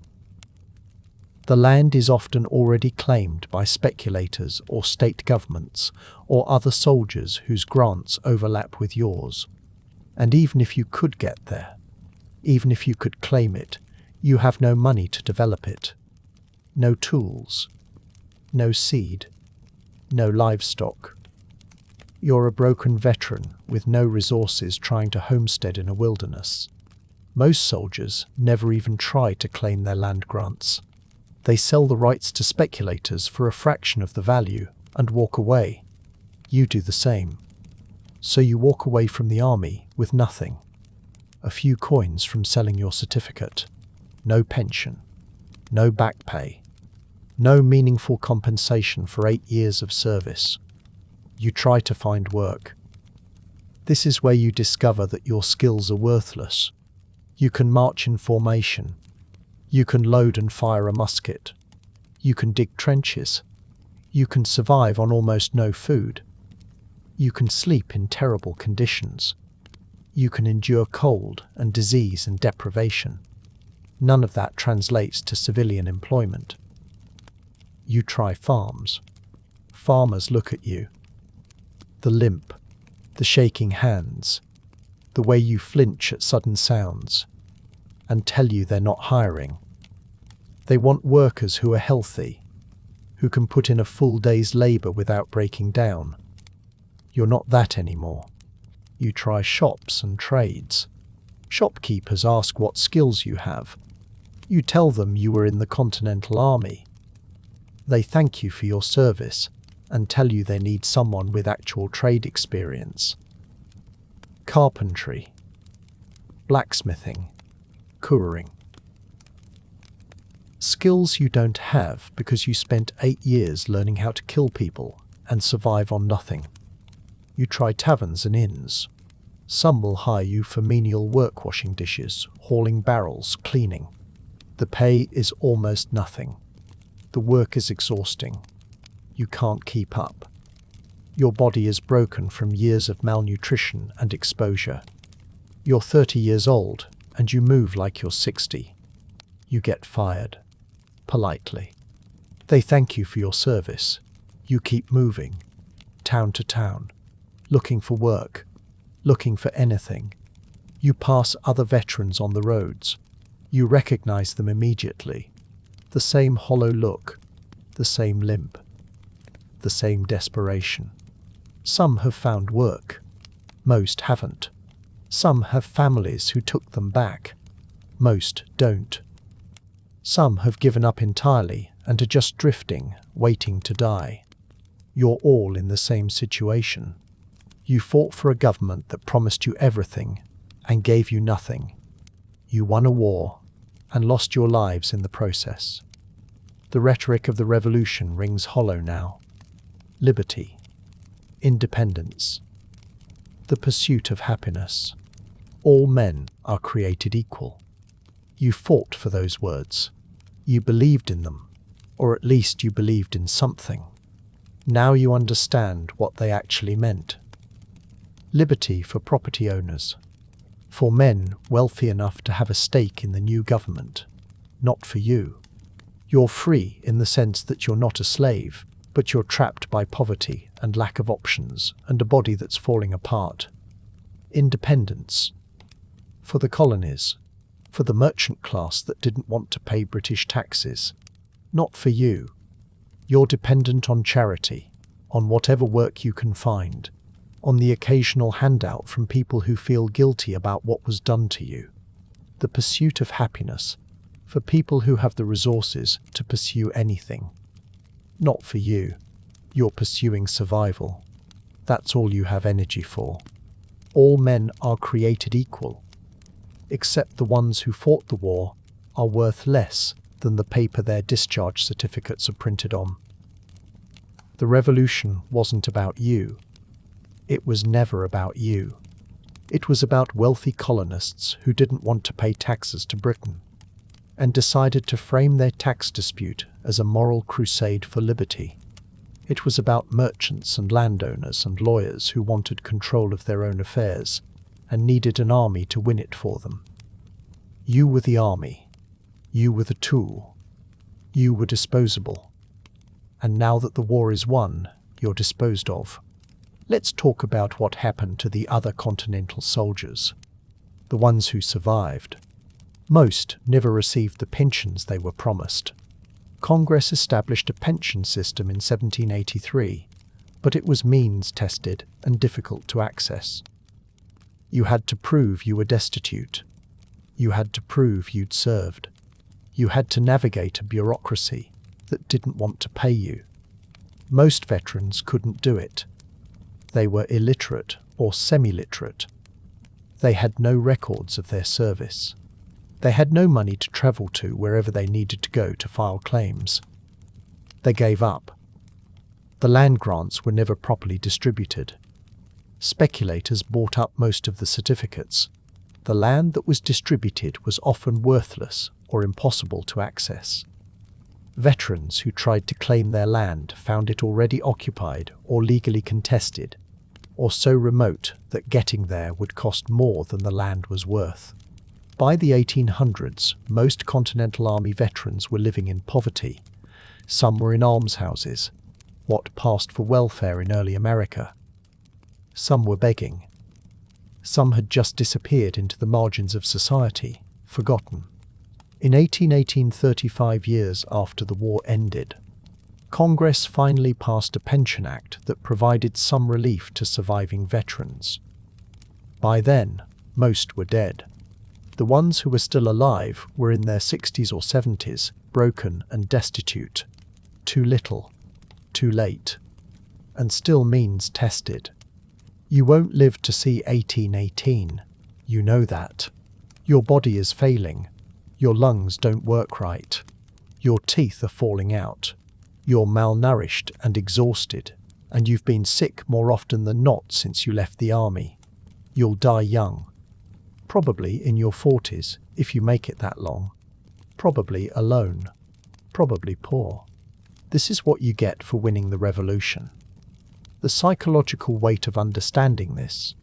The land is often already claimed by speculators or state governments or other soldiers whose grants overlap with yours. And even if you could get there, even if you could claim it, you have no money to develop it. No tools, no seed, no livestock. You're a broken veteran with no resources trying to homestead in a wilderness. Most soldiers never even try to claim their land grants. They sell the rights to speculators for a fraction of the value and walk away. You do the same. So you walk away from the army with nothing. A few coins from selling your certificate. No pension. No back pay. No meaningful compensation for 8 years of service. You try to find work. This is where you discover that your skills are worthless. You can march in formation. You can load and fire a musket. You can dig trenches. You can survive on almost no food. You can sleep in terrible conditions. You can endure cold and disease and deprivation. None of that translates to civilian employment. You try farms. Farmers look at you. The limp, the shaking hands, the way you flinch at sudden sounds, and tell you they're not hiring. They want workers who are healthy, who can put in a full day's labor without breaking down. You're not that anymore. You try shops and trades. Shopkeepers ask what skills you have. You tell them you were in the Continental Army. They thank you for your service and tell you they need someone with actual trade experience. Carpentry, blacksmithing, couriering. Skills you don't have because you spent 8 years learning how to kill people and survive on nothing. You try taverns and inns. Some will hire you for menial work, washing dishes, hauling barrels, cleaning. The pay is almost nothing. The work is exhausting. You can't keep up. Your body is broken from years of malnutrition and exposure. You're 30 years old and you move like you're 60. You get fired. Politely. They thank you for your service. You keep moving. Town to town. Looking for work. Looking for anything. You pass other veterans on the roads. You recognize them immediately. The same hollow look. The same limp. The same desperation. Some have found work. Most haven't. Some have families who took them back. Most don't. Some have given up entirely and are just drifting, waiting to die. You're all in the same situation. You fought for a government that promised you everything and gave you nothing. You won a war and lost your lives in the process. The rhetoric of the revolution rings hollow now. Liberty, independence, the pursuit of happiness. All men are created equal. You fought for those words. You believed in them, or at least you believed in something. Now you understand what they actually meant. Liberty for property owners. For men wealthy enough to have a stake in the new government. Not for you. You're free in the sense that you're not a slave, but you're trapped by poverty and lack of options and a body that's falling apart. Independence. For the colonies. For the merchant class that didn't want to pay British taxes. Not for you. You're dependent on charity, on whatever work you can find, on the occasional handout from people who feel guilty about what was done to you. the pursuit of happiness for people who have the resources to pursue anything. Not for you. You're pursuing survival. That's all you have energy for. All men are created equal, except the ones who fought the war are worth less than the paper their discharge certificates are printed on. The revolution wasn't about you. It was never about you. It was about wealthy colonists who didn't want to pay taxes to Britain and decided to frame their tax dispute as a moral crusade for liberty. It was about merchants and landowners and lawyers who wanted control of their own affairs and needed an army to win it for them. You were the army. You were the tool. You were disposable. And now that the war is won, you're disposed of. Let's talk about what happened to the other continental soldiers, the ones who survived. Most never received the pensions they were promised. Congress established a pension system in 1783, but it was means-tested and difficult to access. You had to prove you were destitute. You had to prove you'd served. You had to navigate a bureaucracy that didn't want to pay you. Most veterans couldn't do it. They were illiterate or semi-literate. They had no records of their service. They had no money to travel to wherever they needed to go to file claims. They gave up. The land grants were never properly distributed. Speculators bought up most of the certificates. The land that was distributed was often worthless or impossible to access. Veterans who tried to claim their land found it already occupied or legally contested, or so remote that getting there would cost more than the land was worth. By the 1800s, most Continental Army veterans were living in poverty. Some were in almshouses, what passed for welfare in early America. Some were begging. Some had just disappeared into the margins of society, forgotten. In 1818, 35 years after the war ended, Congress finally passed a pension act that provided some relief to surviving veterans. By then, most were dead. The ones who were still alive were in their 60s or 70s, broken and destitute. Too little, too late, and still means tested. You won't live to see 1818. You know that. Your body is failing. Your lungs don't work right. Your teeth are falling out. You're malnourished and exhausted, and you've been sick more often than not since you left the army. You'll die young. Probably in your 40s, if you make it that long. Probably alone. Probably poor. This is what you get for winning the revolution. The psychological weight of understanding this,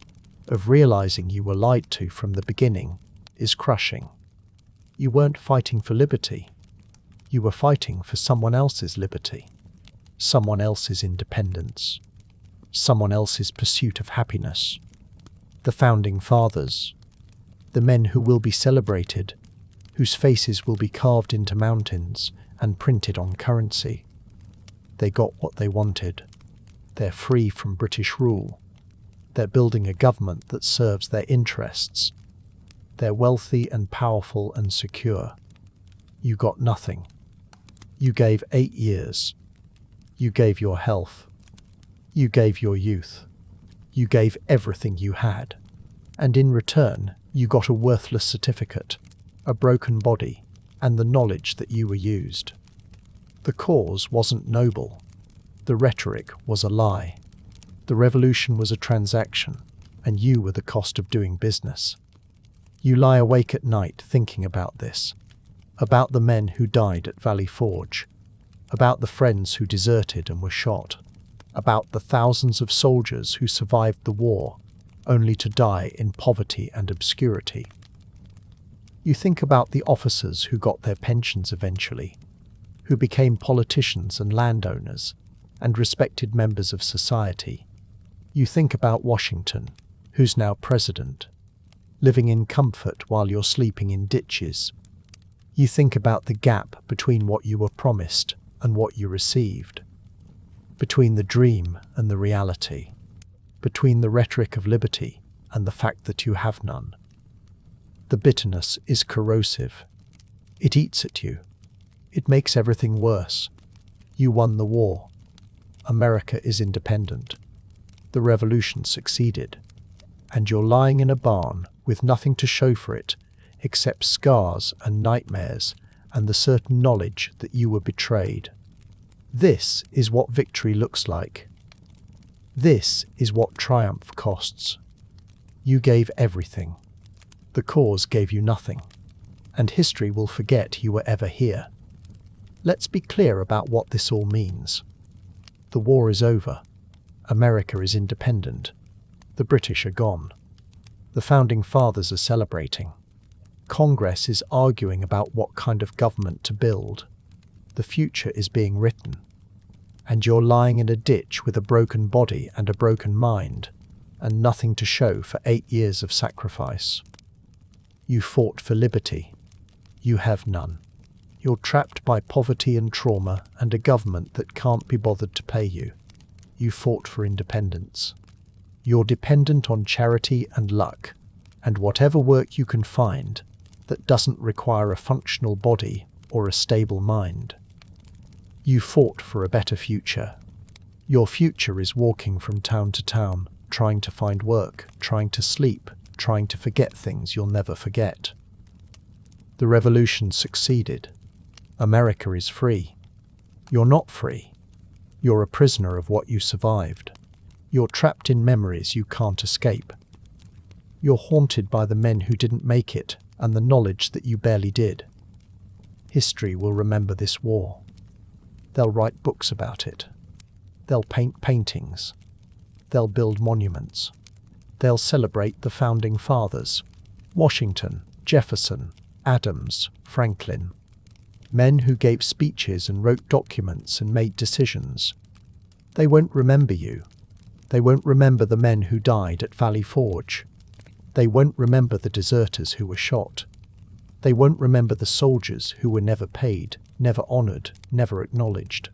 of realizing you were lied to from the beginning, is crushing. You weren't fighting for liberty. You were fighting for someone else's liberty, someone else's independence, someone else's pursuit of happiness. The Founding Fathers, the men who will be celebrated, whose faces will be carved into mountains and printed on currency. They got what they wanted. They're free from British rule. They're building a government that serves their interests. They're wealthy and powerful and secure. You got nothing. You gave 8 years. You gave your health. You gave your youth. You gave everything you had. And in return, you got a worthless certificate, a broken body, and the knowledge that you were used. The cause wasn't noble. The rhetoric was a lie. The revolution was a transaction, and you were the cost of doing business. You lie awake at night thinking about this, about the men who died at Valley Forge, about the friends who deserted and were shot, about the thousands of soldiers who survived the war, only to die in poverty and obscurity. You think about the officers who got their pensions eventually, who became politicians and landowners, and respected members of society. You think about Washington, who's now president, living in comfort while you're sleeping in ditches. You think about the gap between what you were promised and what you received, between the dream and the reality, between the rhetoric of liberty and the fact that you have none. The bitterness is corrosive. It eats at you. It makes everything worse. You won the war. America is independent. The revolution succeeded. And you're lying in a barn with nothing to show for it except scars and nightmares and the certain knowledge that you were betrayed. This is what victory looks like. This is what triumph costs. You gave everything. The cause gave you nothing. And history will forget you were ever here. Let's be clear about what this all means. The war is over. America is independent. The British are gone. The founding fathers are celebrating. Congress is arguing about what kind of government to build. The future is being written. And you're lying in a ditch with a broken body and a broken mind, and nothing to show for 8 years of sacrifice. You fought for liberty. You have none. You're trapped by poverty and trauma and a government that can't be bothered to pay you. You fought for independence. You're dependent on charity and luck, and whatever work you can find that doesn't require a functional body or a stable mind. You fought for a better future. Your future is walking from town to town, trying to find work, trying to sleep, trying to forget things you'll never forget. The revolution succeeded. America is free. You're not free. You're a prisoner of what you survived. You're trapped in memories you can't escape. You're haunted by the men who didn't make it and the knowledge that you barely did. History will remember this war. They'll write books about it. They'll paint paintings. They'll build monuments. They'll celebrate the founding fathers. Washington, Jefferson, Adams, Franklin. Men who gave speeches and wrote documents and made decisions. They won't remember you. They won't remember the men who died at Valley Forge. They won't remember the deserters who were shot. They won't remember the soldiers who were never paid, never honoured, never acknowledged.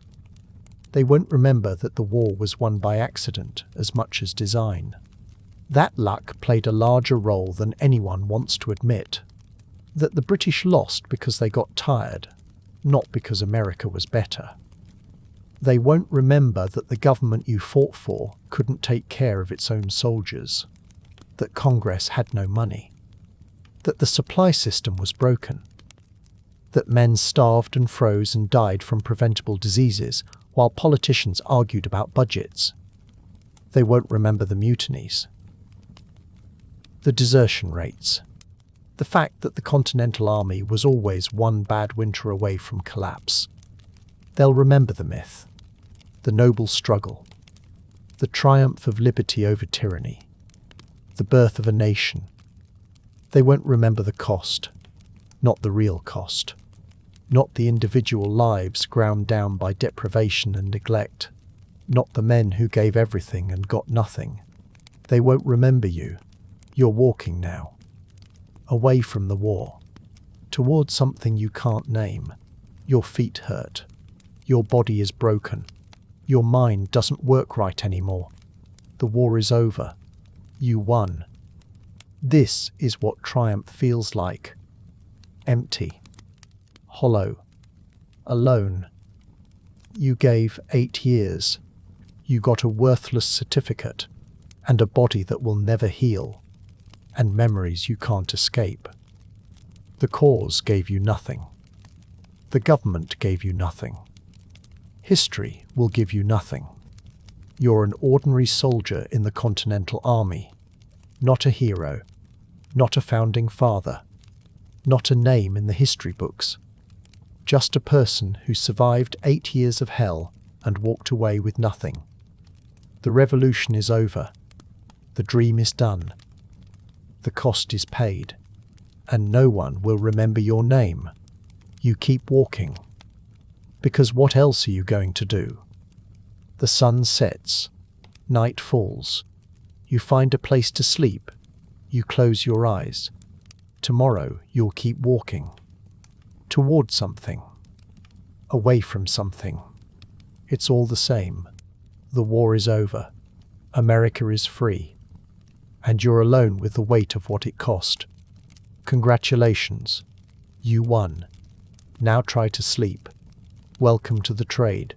They won't remember that the war was won by accident as much as design. That luck played a larger role than anyone wants to admit. That the British lost because they got tired, not because America was better. They won't remember that the government you fought for couldn't take care of its own soldiers. That Congress had no money. That the supply system was broken. That men starved and froze and died from preventable diseases while politicians argued about budgets. They won't remember the mutinies. The desertion rates. The fact that the Continental Army was always one bad winter away from collapse. They'll remember the myth. The noble struggle. The triumph of liberty over tyranny. The birth of a nation. They won't remember the cost, not the real cost, not the individual lives ground down by deprivation and neglect, not the men who gave everything and got nothing. They won't remember you. You're walking now, away from the war, towards something you can't name. Your feet hurt. Your body is broken. Your mind doesn't work right anymore. The war is over. You won. This is what triumph feels like. Empty. Hollow. Alone. You gave 8 years. You got a worthless certificate, and a body that will never heal, and memories you can't escape. The cause gave you nothing. The government gave you nothing. History will give you nothing. You're an ordinary soldier in the Continental Army, not a hero, not a founding father, not a name in the history books, just a person who survived 8 years of hell and walked away with nothing. The revolution is over. The dream is done. The cost is paid, and no one will remember your name. You keep walking. Because what else are you going to do? The sun sets. Night falls. You find a place to sleep. You close your eyes. Tomorrow you'll keep walking. Toward something. Away from something. It's all the same. The war is over. America is free. And you're alone with the weight of what it cost. Congratulations. You won. Now try to sleep. Welcome to the trade.